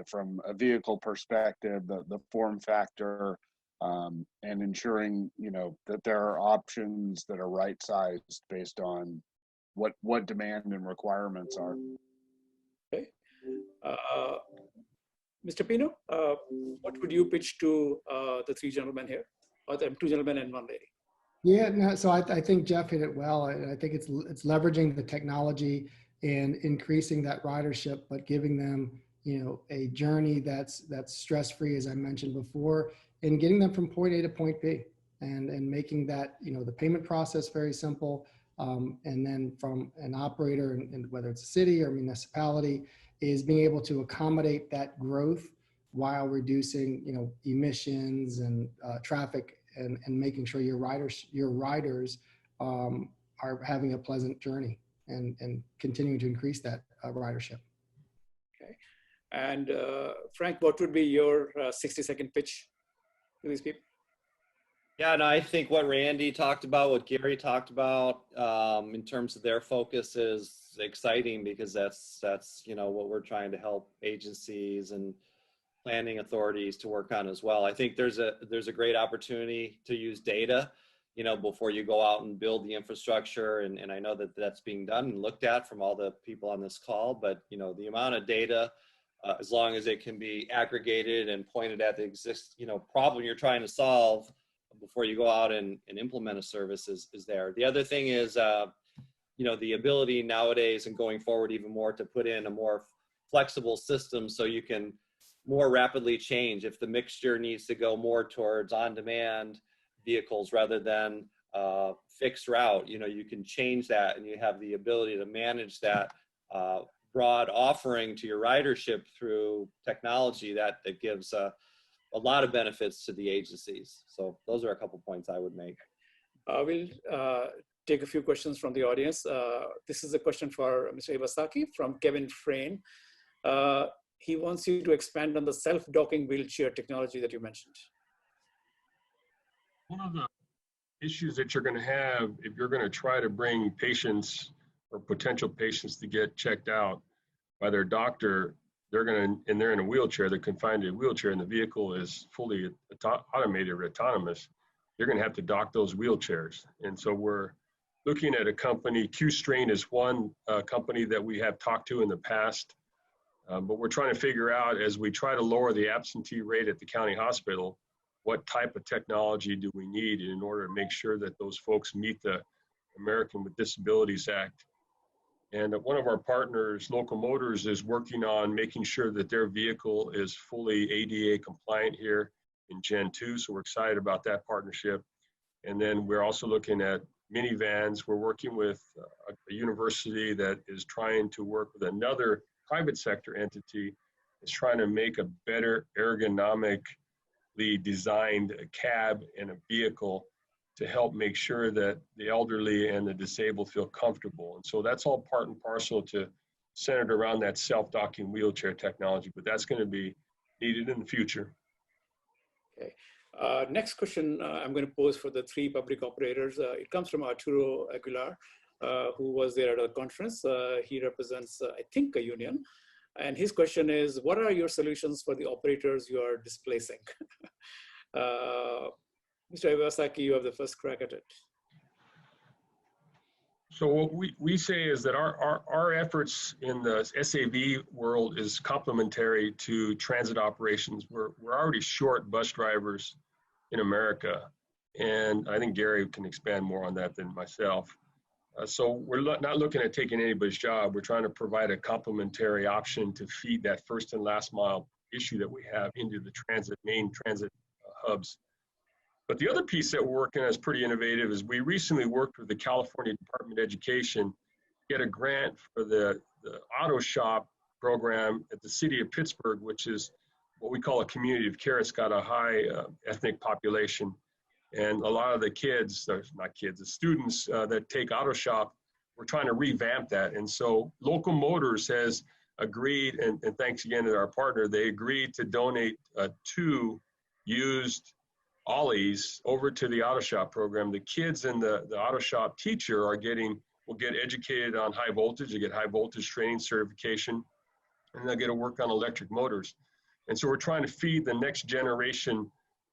from a vehicle perspective, the form factor, and ensuring, that there are options that are right-sized based on what demand and requirements are. Okay. Mr. Pino, what would you pitch to the 3 gentlemen here, or the 2 gentlemen and 1 lady? Yeah, no, so I think Jeff hit it well. I think it's leveraging the technology and increasing that ridership, but giving them, a journey that's stress-free, as I mentioned before, and getting them from point A to point B, and making that, the payment process very simple. And then from an operator, and whether it's a city or municipality, is being able to accommodate that growth while reducing, emissions and traffic, and making sure your riders are having a pleasant journey. and continuing to increase that ridership. Okay. And Frank, what would be your 60-second pitch to these people? Yeah, and I think what Randy talked about, what Gary talked about, in terms of their focus is exciting, because that's what we're trying to help agencies and planning authorities to work on as well. I think there's a great opportunity to use data, before you go out and build the infrastructure, and I know that that's being done and looked at from all the people on this call. But the amount of data, as long as it can be aggregated and pointed at the problem you're trying to solve before you go out and implement a service is there. The other thing is, the ability nowadays and going forward even more to put in a more flexible system so you can more rapidly change. If the mixture needs to go more towards on-demand vehicles rather than fixed route, you can change that, and you have the ability to manage that broad offering to your ridership through technology that gives a lot of benefits to the agencies. So those are a couple points I would make. We'll take a few questions from the audience. This is a question for Mr. Iwasaki from Kevin Frayne. He wants you to expand on the self-docking wheelchair technology that you mentioned. One of the issues that you're going to have if you're going to try to bring patients or potential patients to get checked out by their doctor, they're in a wheelchair, they're confined to a wheelchair, and the vehicle is fully automated or autonomous. You're going to have to dock those wheelchairs. And so we're looking at a company, Q-Strain is one company that we have talked to in the past, but we're trying to figure out, as we try to lower the absentee rate at the county hospital, what type of technology do we need in order to make sure that those folks meet the American with Disabilities Act. And one of our partners, Local Motors, is working on making sure that their vehicle is fully ADA compliant here in Gen 2. So we're excited about that partnership. And then we're also looking at minivans. We're working with a university that is trying to work with another private sector entity. It's trying to make a better ergonomically designed cab in a vehicle to help make sure that the elderly and the disabled feel comfortable. And so that's all part and parcel to centered around that self-docking wheelchair technology, but that's going to be needed in the future. Okay. Next question I'm going to pose for the three public operators. It comes from Arturo Aguilar, who was there at the conference. He represents, I think, a union. And his question is, what are your solutions for the operators you are displacing? Mr. Iwasaki, you have the first crack at it. So what we say is that our efforts in the SAV world is complementary to transit operations. We're already short bus drivers in America, and I think Gary can expand more on that than myself. So we're not looking at taking anybody's job. We're trying to provide a complementary option to feed that first and last mile issue that we have into the main transit hubs. But the other piece that we're working on is pretty innovative. Is we recently worked with the California Department of Education to get a grant for the auto shop program at the city of Pittsburgh, which is what we call a community of care. It's got a high ethnic population. And a lot of the kids, the students that take auto shop, we're trying to revamp that. And so Local Motors has agreed, and thanks again to our partner, they agreed to donate 2 used Ollies over to the auto shop program. The kids and the auto shop teacher will get educated on high voltage, they get high voltage training certification, and they'll get to work on electric motors. And so we're trying to feed the next generation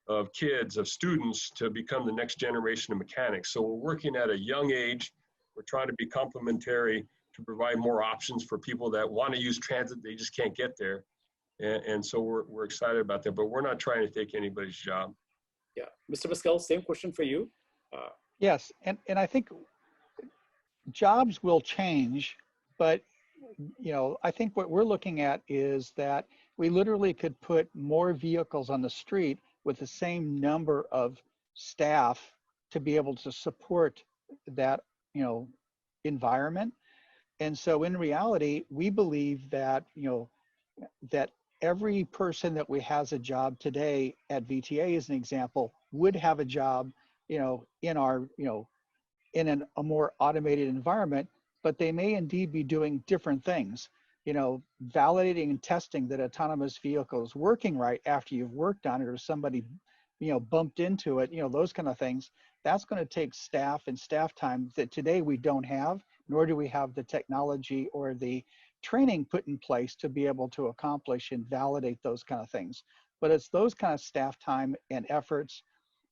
of kids, of students, to become the next generation of mechanics. So we're working at a young age. We're trying to be complementary to provide more options for people that want to use transit, they just can't get there. And so we're excited about that, but we're not trying to take anybody's job. Yeah, Mr. Miskell, same question for you. Yes, and I think jobs will change, but I think what we're looking at is that we literally could put more vehicles on the street with the same number of staff to be able to support that, environment. And so in reality, we believe that, that every person that has a job today at VTA, as an example, would have a job, in our, in a more automated environment, but they may indeed be doing different things. You know, validating and testing that autonomous vehicle is working right after you've worked on it, or somebody, you know, bumped into it, you know, those kind of things. That's going to take staff and staff time that today we don't have, nor do we have the technology or the training put in place to be able to accomplish and validate those kind of things. But it's those kind of staff time and efforts.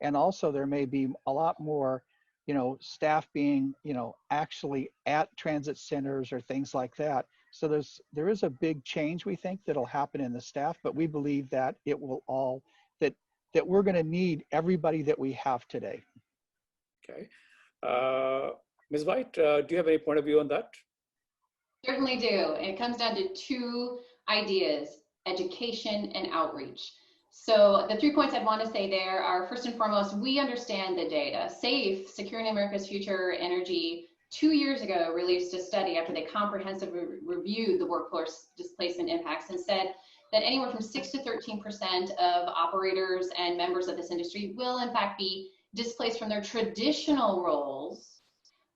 And also there may be a lot more, you know, staff being, you know, actually at transit centers or things like that. So there is a big change, we think, that'll happen in the staff, but we believe that it will all, that we're going to need everybody that we have today. Okay. Ms. White, do you have any point of view on that? Certainly do. And it comes down to two ideas: education and outreach. So the 3 points I'd want to say there are, first and foremost, we understand the data. SAFE, Securing America's Future Energy, 2 years ago released a study after they comprehensively reviewed the workforce displacement impacts and said that anywhere from 6 to 13% of operators and members of this industry will in fact be displaced from their traditional roles.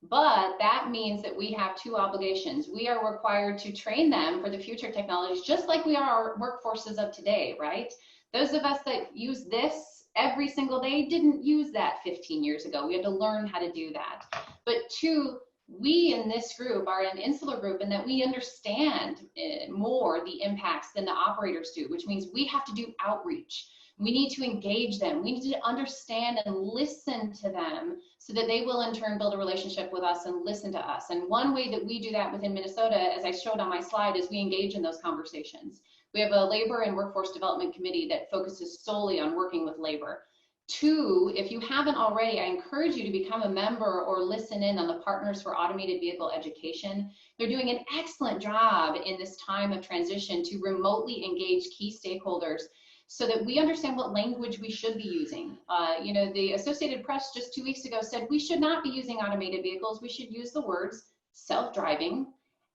But that means that we have two obligations. We are required to train them for the future technologies, just like we are our workforces of today, right? Those of us that use this every single day didn't use that 15 years ago. We had to learn how to do that. But two, we in this group are an insular group in that we understand more the impacts than the operators do, which means we have to do outreach. We need to engage them. We need to understand and listen to them so that they will in turn build a relationship with us and listen to us. And one way that we do that within Minnesota, as I showed on my slide, is we engage in those conversations. We have a labor and workforce development committee that focuses solely on working with labor. Two, if you haven't already, I encourage you to become a member or listen in on the Partners for Automated Vehicle Education. They're doing an excellent job in this time of transition to remotely engage key stakeholders so that we understand what language we should be using. You know, the Associated Press just 2 weeks ago said we should not be using automated vehicles. We should use the words self-driving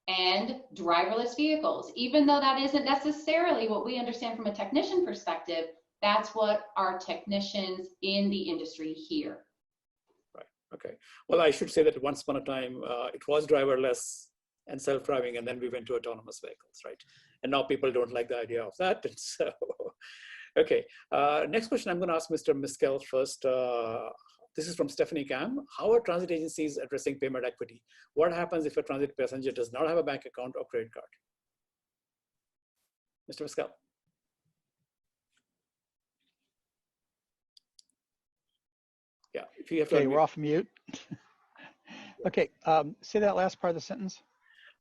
and driverless vehicles. Even though that isn't necessarily what we understand from a technician perspective, that's what our technicians in the industry hear. Right, okay. Well, I should say that once upon a time, it was driverless and self-driving, and then we went to autonomous vehicles, right? And now people don't like the idea of that, and so, okay. Next question I'm gonna ask Mr. Miskell first. This is from Stephanie Cam. How are transit agencies addressing payment equity? What happens if a transit passenger does not have a bank account or credit card? Mr. Miskell. Yeah, if you have to. Okay, we're off mute. Okay, say that last part of the sentence.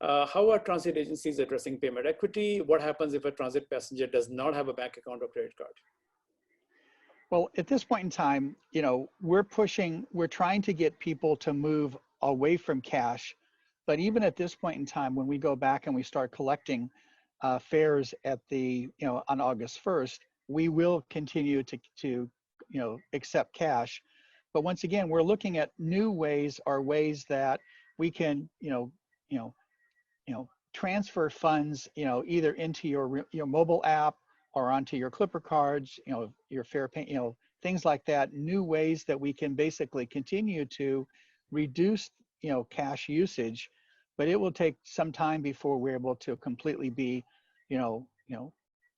How are transit agencies addressing payment equity? What happens if a transit passenger does not have a bank account or credit card? Well, at this point in time, you know, we're trying to get people to move away from cash. But even at this point in time, when we go back and we start collecting fares at the, you know, on August 1st, we will continue to you know, accept cash. But once again, we're looking at new ways or ways that we can, transfer funds, you know, either into your mobile app or onto your Clipper cards, you know, your fare pay, you know, things like that. New ways that we can basically continue to reduce, you know, cash usage, but it will take some time before we're able to completely be,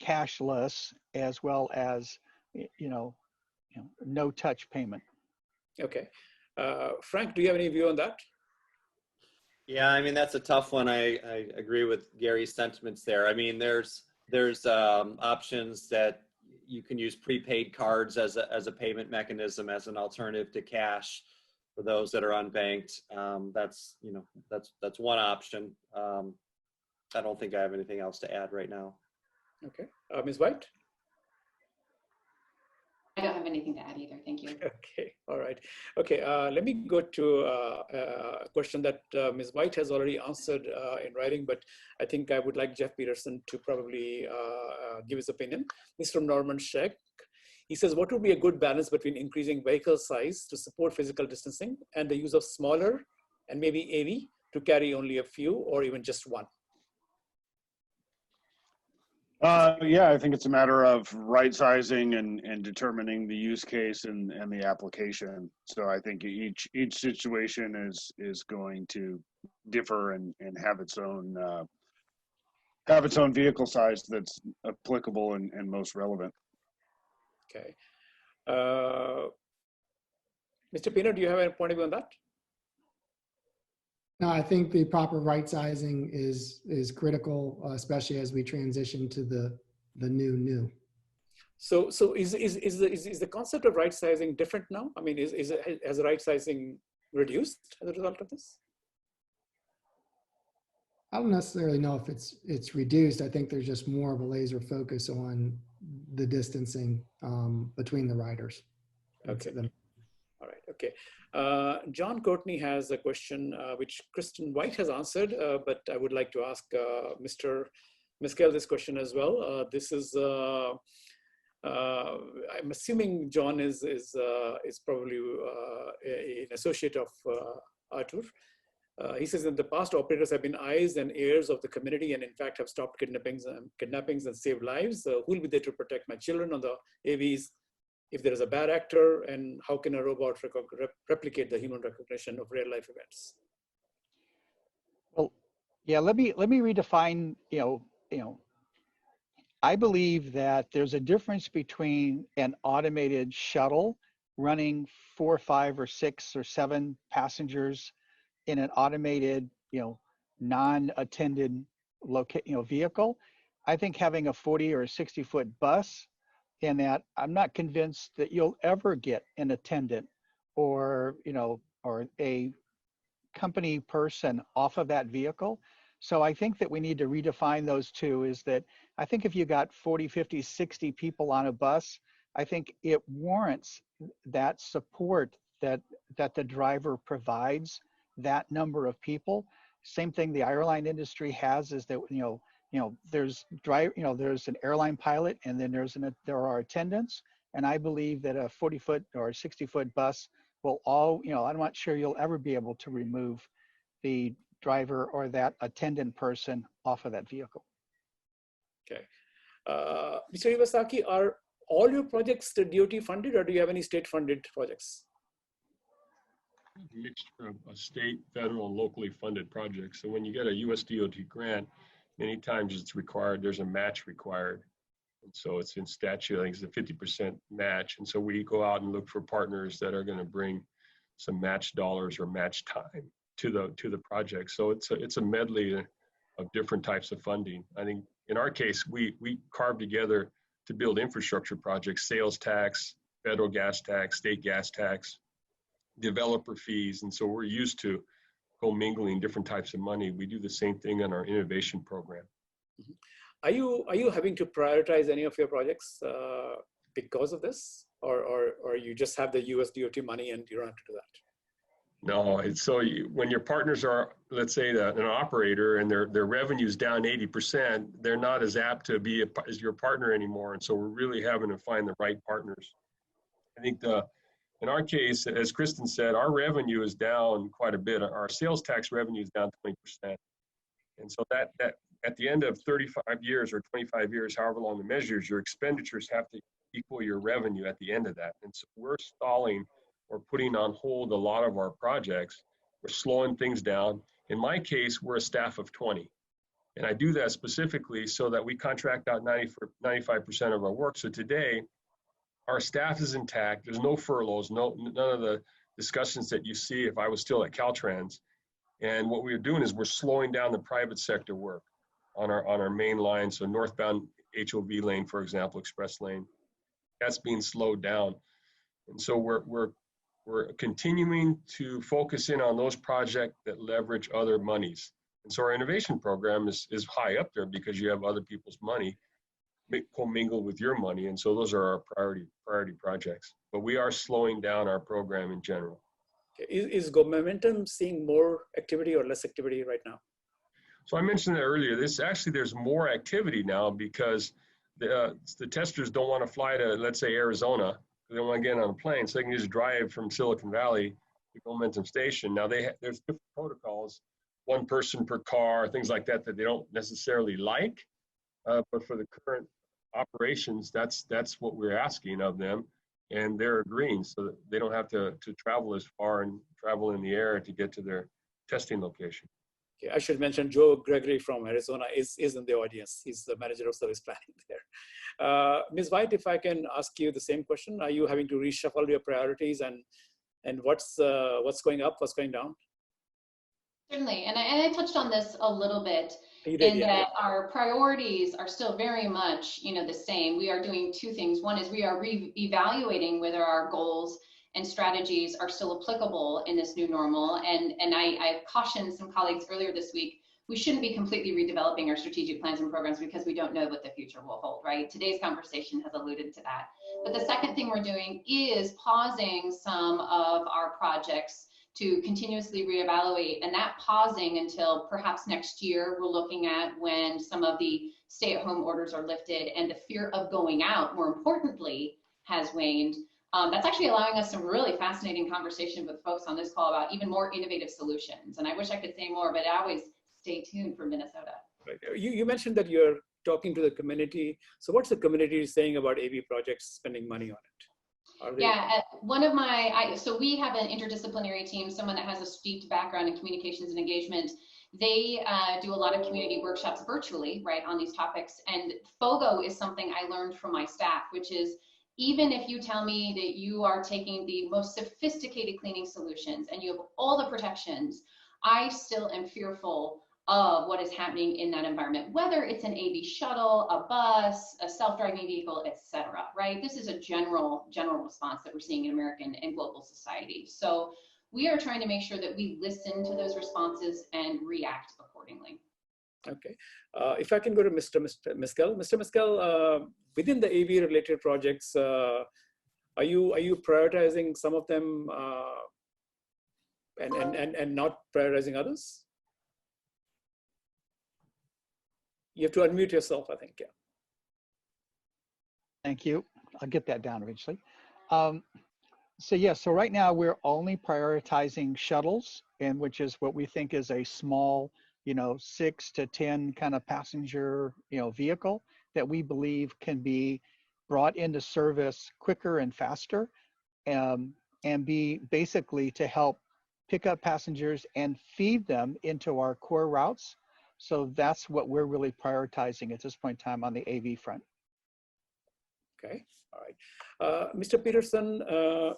cashless, as well as, no touch payment. Okay. Frank, do you have any view on that? Yeah, I mean, that's a tough one. I agree with Gary's sentiments there. I mean, there's options that you can use prepaid cards as a payment mechanism, as an alternative to cash for those that are unbanked. That's one option. I don't think I have anything else to add right now. Okay, Ms. White? I don't have anything to add either, thank you. Okay, all right. Okay, let me go to a question that Ms. White has already answered in writing, but I think I would like Jeff Peterson to probably give his opinion. This is from Norman Sheck. He says, what would be a good balance between increasing vehicle size to support physical distancing and the use of smaller and maybe AV to carry only a few or even just one? Yeah, I think it's a matter of right sizing and determining the use case and the application. So I think each situation is going to differ and have its own vehicle size that's applicable and most relevant. Okay. Mr. Pino, do you have any point of view on that? No, I think the proper right sizing is critical, especially as we transition to the new. So is the concept of right sizing different now? I mean, has right sizing reduced as a result of this? I don't necessarily know if it's reduced. I think there's just more of a laser focus on the distancing between the riders. Okay. All right. Okay. John Courtney has a question which Kristin White has answered, but I would like to ask Mr. Miskell this question as well. This is I'm assuming John is probably an associate of Arthur. He says in the past, operators have been eyes and ears of the community and in fact have stopped kidnappings and saved lives. Who will be there to protect my children on the AVs if there is a bad actor, and how can a robot replicate the human recognition of real life events? Well, yeah, let me redefine, I believe that there's a difference between an automated shuttle running 4, 5, or 6 or 7 passengers in an automated, non-attended vehicle. I think having a 40 or a 60-foot bus, in that I'm not convinced that you'll ever get an attendant or a company person off of that vehicle. So I think that we need to redefine those two. Is that I think if you got 40, 50, 60 people on a bus, I think it warrants that support that the driver provides that number of people. Same thing the airline industry has is that there's an airline pilot, and then there are attendants, and I believe that a 40-foot or 60-foot bus will all, I'm not sure you'll ever be able to remove the driver or that attendant person off of that vehicle. Okay. Mr. Iwasaki, are all your projects DOT funded, or do you have any state funded projects? A mixture of state, federal, and locally funded projects. So when you get a US DOT grant, many times it's required, there's a match required. And so it's in statute, I think it's a 50% match. And so we go out and look for partners that are going to bring some match dollars or match time to the project. So it's a medley of different types of funding. I think in our case, we carved together to build infrastructure projects, sales tax, federal gas tax, state gas tax, developer fees. And so we're used to commingling different types of money. We do the same thing in our innovation program. Are you having to prioritize any of your projects because of this, or you just have the US DOT money and you don't have to do that? No, it's so when your partners are, let's say, an operator and their revenue's down 80%, they're not as apt to be as your partner anymore. And so we're really having to find the right partners. I think in our case, as Kristin said, our revenue is down quite a bit. Our sales tax revenue is down 20%. And so that at the end of 35 years or 25 years, however long the measures, your expenditures have to equal your revenue at the end of that. And so we're stalling or putting on hold a lot of our projects. We're slowing things down. In my case, we're a staff of 20. And I do that specifically so that we contract out 95% of our work. So today, our staff is intact. There's no furloughs, none of the discussions that you see if I was still at Caltrans. And what we're doing is we're slowing down the private sector work on our main line. So northbound HOV lane, for example, express lane, that's being slowed down. And so we're continuing to focus in on those projects that leverage other monies. And so our innovation program is high up there because you have other people's money commingled with your money. And so those are our priority projects. But we are slowing down our program in general. Is Momentum seeing more activity or less activity right now? So I mentioned that earlier. There's more activity now because the testers don't want to fly to, let's say, Arizona. They don't want to get on a plane, so they can just drive from Silicon Valley to Momentum Station. Now there's different protocols, one person per car, things like that they don't necessarily like. but for the current operations, that's what we're asking of them, and they're agreeing so that they don't have to travel as far and travel in the air to get to their testing location. Okay, I should mention Joe Gregory from Arizona is in the audience. He's the manager of service planning there. Ms. White, if I can ask you the same question, are you having to reshuffle your priorities, and what's going up, what's going down? Certainly, and I touched on this a little bit. You did, in yeah. that our priorities are still very much, the same. We are doing two things. One is we are re-evaluating whether our goals and strategies are still applicable in this new normal. And I cautioned some colleagues earlier this week, we shouldn't be completely redeveloping our strategic plans and programs because we don't know what the future will hold, right? Today's conversation has alluded to that. But the second thing we're doing is pausing some of our projects to continuously reevaluate, and that pausing until perhaps next year, we're looking at when some of the stay-at-home orders are lifted and the fear of going out, more importantly, has waned. That's actually allowing us some really fascinating conversation with folks on this call about even more innovative solutions. And I wish I could say more, but I always stay tuned for Minnesota. Right. You mentioned that you're talking to the community. So what's the community saying about AV projects spending money on it? Yeah, so we have an interdisciplinary team, someone that has a steeped background in communications and engagement. They do a lot of community workshops virtually, right, on these topics. And FOGO is something I learned from my staff, which is even if you tell me that you are taking the most sophisticated cleaning solutions and you have all the protections, I still am fearful of what is happening in that environment, whether it's an AV shuttle, a bus, a self-driving vehicle, etc. Right? This is a general response that we're seeing in American and global society. So we are trying to make sure that we listen to those responses and react accordingly. Okay. If I can go to Mr. Miskell. Mr. Miskell, within the AV related projects, are you prioritizing some of them and not prioritizing others? You have to unmute yourself, I think, yeah. Thank you. I'll get that down eventually. So right now we're only prioritizing shuttles, and which is what we think is a small, 6 to 10 kind of passenger, vehicle that we believe can be brought into service quicker and faster, and be basically to help pick up passengers and feed them into our core routes. So that's what we're really prioritizing at this point in time on the AV front. Okay, all right. Mr. Peterson,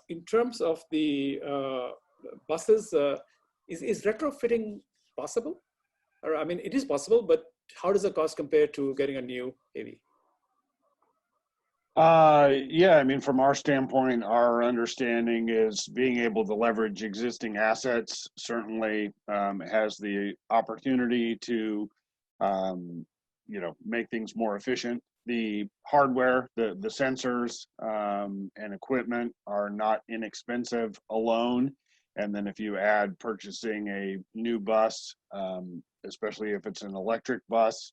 in terms of the buses, is retrofitting possible? Or, I mean, it is possible, but how does the cost compare to getting a new AV? Yeah, I mean, from our standpoint, our understanding is being able to leverage existing assets certainly has the opportunity to, make things more efficient. The hardware, the sensors and equipment are not inexpensive alone. And then if you add purchasing a new bus, especially if it's an electric bus,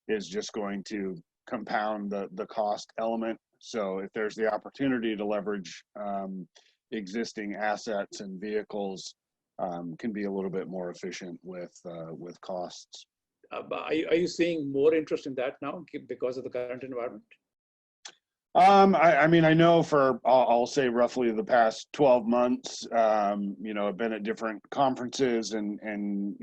is just going to compound the cost element. So if there's the opportunity to leverage existing assets and vehicles, can be a little bit more efficient with costs. Are you seeing more interest in that now because of the current environment? I mean, I know for, I'll say roughly the past 12 months, I've been at different conferences and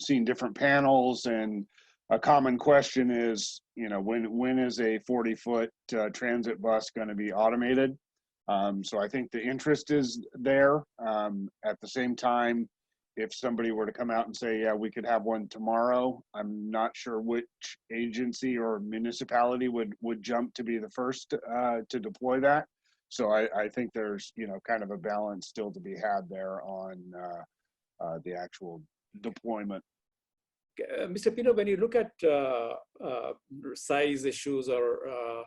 seen different panels, and a common question is, when is a 40-foot transit bus going to be automated? So I think the interest is there. At the same time, if somebody were to come out and say, yeah, we could have one tomorrow, I'm not sure which agency or municipality would jump to be the first to deploy that. So I think there's, kind of a balance still to be had there on the actual deployment. Mr. Pino, when you look at size issues or,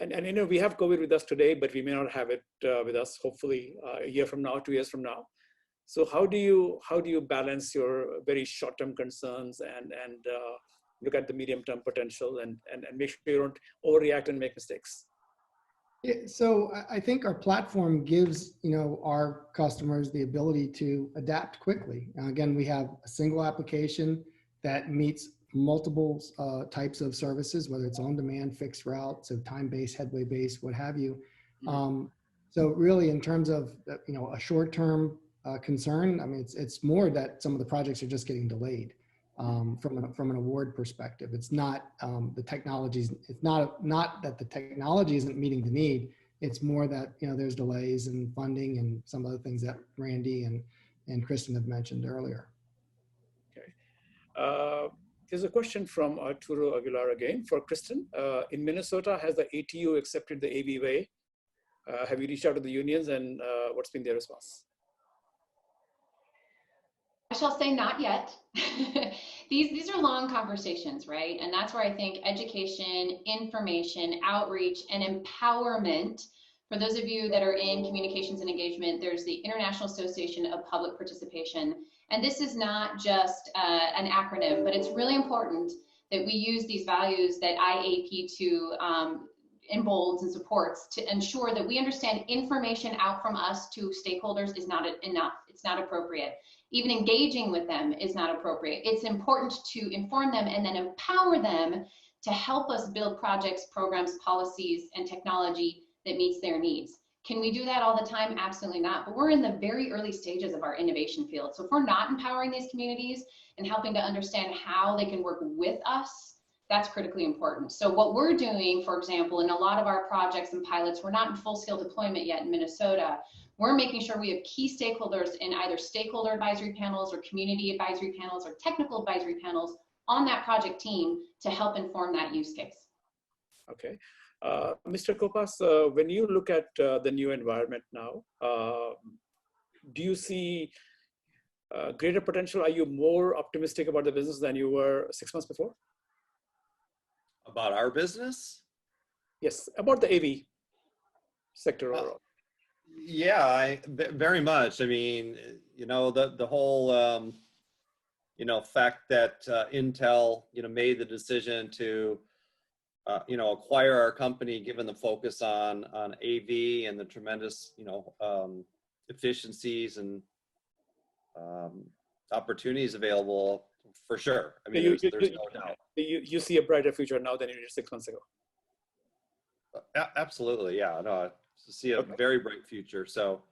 and we have COVID with us today, but we may not have it with us, hopefully a year from now, 2 years from now. So how do you balance your very short-term concerns and look at the medium-term potential and make sure you don't overreact and make mistakes? Yeah, so I think our platform gives our customers the ability to adapt quickly. Again, we have a single application that meets multiple types of services, whether it's on demand, fixed route, so time-based, headway-based, what have you. So really in terms of, a short-term concern, I mean, it's more that some of the projects are just getting delayed from an award perspective. It's not the technologies, it's not that the technology isn't meeting the need. It's more that, there's delays in funding and some of the things that Randy and Kristin have mentioned earlier. Okay. There's a question from Arturo Aguilar again for Kristin. In Minnesota, has the ATU accepted the AV way? Have you reached out to the unions, and what's been their response? I shall say not yet. These are long conversations, right? And that's where I think education, information, outreach, and empowerment. For those of you that are in communications and engagement, there's the International Association of Public Participation. And this is not just an acronym, but it's really important that we use these values that IAP2 embolds and supports to ensure that we understand information out from us to stakeholders is not enough. It's not appropriate. Even engaging with them is not appropriate. It's important to inform them and then empower them to help us build projects, programs, policies, and technology that meets their needs. Can we do that all the time? Absolutely not. But we're in the very early stages of our innovation field. So if we're not empowering these communities and helping to understand how they can work with us, that's critically important. So what we're doing, for example, in a lot of our projects and pilots, we're not in full-scale deployment yet in Minnesota. We're making sure we have key stakeholders in either stakeholder advisory panels or community advisory panels or technical advisory panels on that project team to help inform that use case. Okay. Mr. Kopas, when you look at the new environment now, do you see greater potential? Are you more optimistic about the business than you were 6 months before? About our business? Yes, about the AV sector overall. Yeah, very much. I mean, the whole, fact that Intel, made the decision to, acquire our company, given the focus on AV and the tremendous, efficiencies and opportunities available, for sure. I mean, there's no doubt. You see a brighter future now than you did 6 months ago. Absolutely, yeah. No, I see a very bright future. So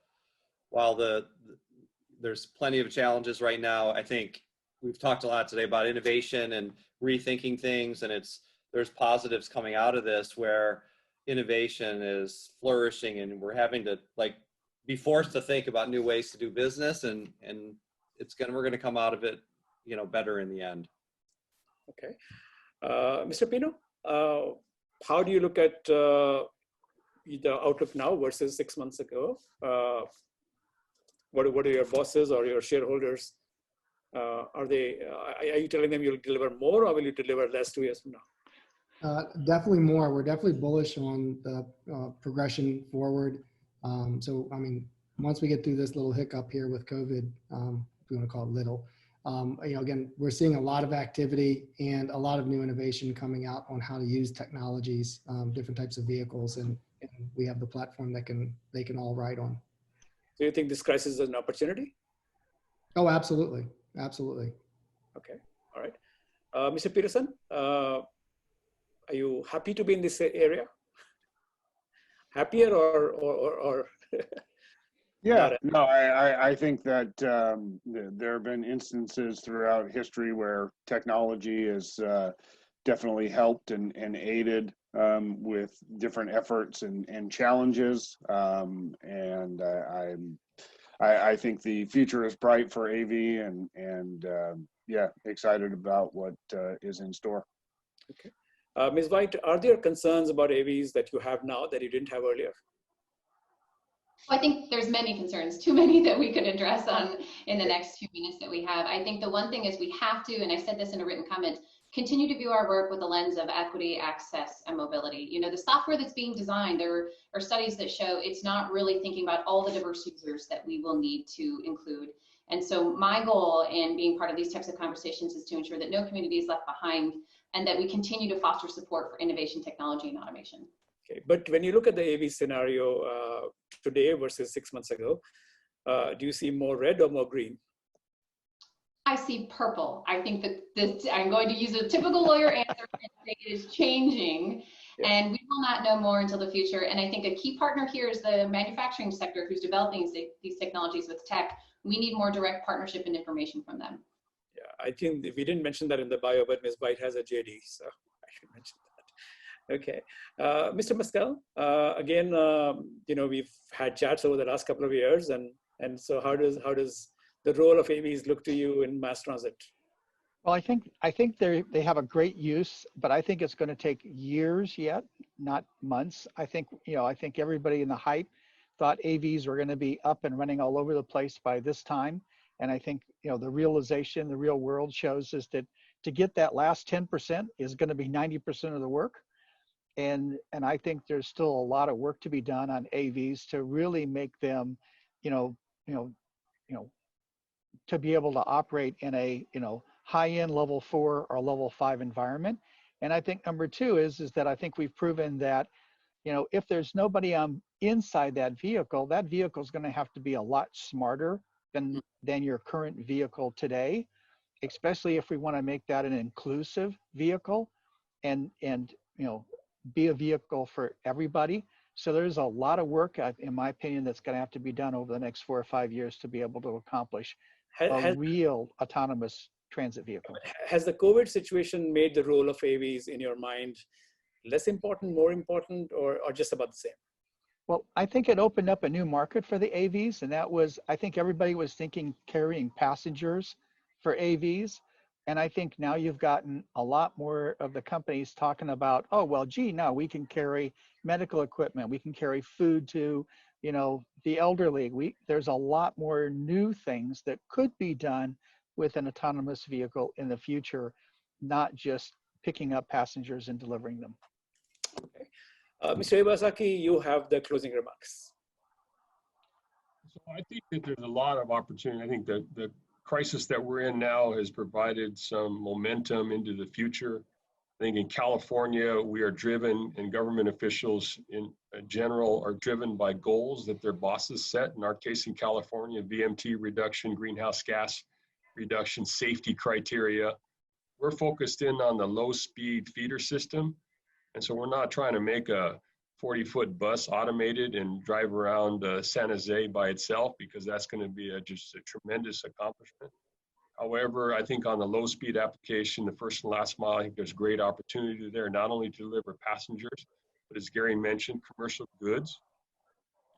while there's plenty of challenges right now, I think we've talked a lot today about innovation and rethinking things, and there's positives coming out of this where innovation is flourishing, and we're having to be forced to think about new ways to do business, and we're gonna come out of it, better in the end. Okay, Mr. Pino, how do you look at the outlook now versus 6 months ago? What are your bosses or your shareholders? Are you telling them you'll deliver more, or will you deliver less 2 years from now? Definitely more. We're definitely bullish on the progression forward. So, I mean, once we get through this little hiccup here with COVID, if we want to call it little, again, we're seeing a lot of activity and a lot of new innovation coming out on how to use technologies, different types of vehicles, and we have the platform that they can all ride on. Do you think this crisis is an opportunity? Oh, absolutely. Absolutely. Okay. All right. Mr. Peterson, are you happy to be in this area? Happier or Yeah, no, I think that there have been instances throughout history where technology has definitely helped and aided with different efforts and challenges. And I think the future is bright for AV, and yeah, excited about what is in store. Okay. Ms. White, are there concerns about AVs that you have now that you didn't have earlier? Well, I think there's many concerns, too many that we could address in the next few minutes that we have. I think the one thing is we have to, and I said this in a written comment, continue to view our work with the lens of equity, access, and mobility. The software that's being designed, there are studies that show it's not really thinking about all the diverse users that we will need to include. And so my goal in being part of these types of conversations is to ensure that no community is left behind and that we continue to foster support for innovation, technology, and automation. Okay, but when you look at the AV scenario today versus 6 months ago, do you see more red or more green? I see purple. I think that this, I'm going to use a typical lawyer answer and say it is changing. Yeah. And we will not know more until the future. And I think a key partner here is the manufacturing sector who's developing these technologies with tech. We need more direct partnership and information from them. Yeah, I think we didn't mention that in the bio, but Ms. White has a JD, so I should mention that. Okay, Mr. Miskell, again, you know, we've had chats over the last couple of years, and so how does the role of AVs look to you in mass transit? Well, I think they have a great use, but I think it's going to take years yet, not months. I think everybody in the hype thought AVs were going to be up and running all over the place by this time. And I think, you know, the realization, the real world shows is that to get that last 10% is going to be 90% of the work. And I think there's still a lot of work to be done on AVs to really make them, to be able to operate in a, high-end level 4 or level 5 environment. And I think number 2 is that I think we've proven that, if there's nobody inside that vehicle is going to have to be a lot smarter than your current vehicle today, especially if we want to make that an inclusive vehicle and be a vehicle for everybody. So there's a lot of work, in my opinion, that's going to have to be done over the next 4 or 5 years to be able to accomplish a real autonomous transit vehicle. Has the COVID situation made the role of AVs in your mind less important, more important, or just about the same? Well, I think it opened up a new market for the AVs, and that was, I think everybody was thinking carrying passengers for AVs. And I think now you've gotten a lot more of the companies talking about, oh, well, gee, now we can carry medical equipment. We can carry food to, the elderly. There's a lot more new things that could be done with an autonomous vehicle in the future, not just picking up passengers and delivering them. Okay. Mr. Iwasaki, you have the closing remarks. So I think that there's a lot of opportunity. I think that the crisis that we're in now has provided some momentum into the future. I think in California, we are driven, and government officials in general are driven by goals that their bosses set. In our case in California, VMT reduction, greenhouse gas reduction, safety criteria. We're focused in on the low speed feeder system. And so we're not trying to make a 40-foot bus automated and drive around San Jose by itself, because that's going to be just a tremendous accomplishment. However, I think on the low speed application, the first and last mile, I think there's great opportunity there, not only to deliver passengers, but as Gary mentioned, commercial goods.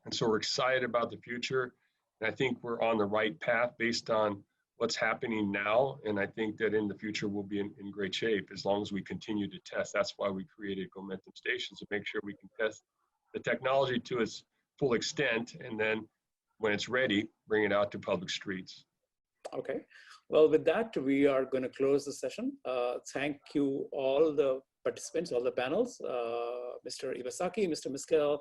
And so we're excited about the future. And I think we're on the right path based on what's happening now. And I think that in the future, we'll be in great shape as long as we continue to test. That's why we created Momentum Stations, to make sure we can test the technology to its full extent. And then when it's ready, bring it out to public streets. Okay. Well, with that, we are going to close the session. Thank you all the participants, all the panels, Mr. Iwasaki, Mr. Miskell,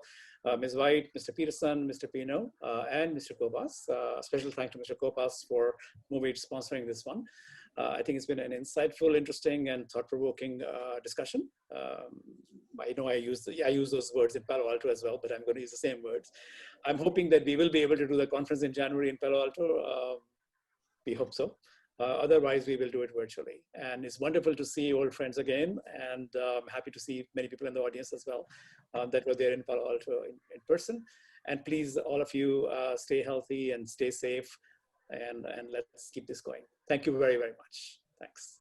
Ms. White, Mr. Peterson, Mr. Pino, and Mr. Kopas. Special thanks to Mr. Kopas for Moovit sponsoring this one. I think it's been an insightful, interesting, and thought-provoking discussion. I know I use those words in Palo Alto as well, but I'm going to use the same words. I'm hoping that we will be able to do the conference in January in Palo Alto. We hope so. Otherwise, we will do it virtually. And it's wonderful to see old friends again. And I'm happy to see many people in the audience as well that were there in Palo Alto in person. And please, all of you, stay healthy and stay safe. And let's keep this going. Thank you very, very much. Thanks.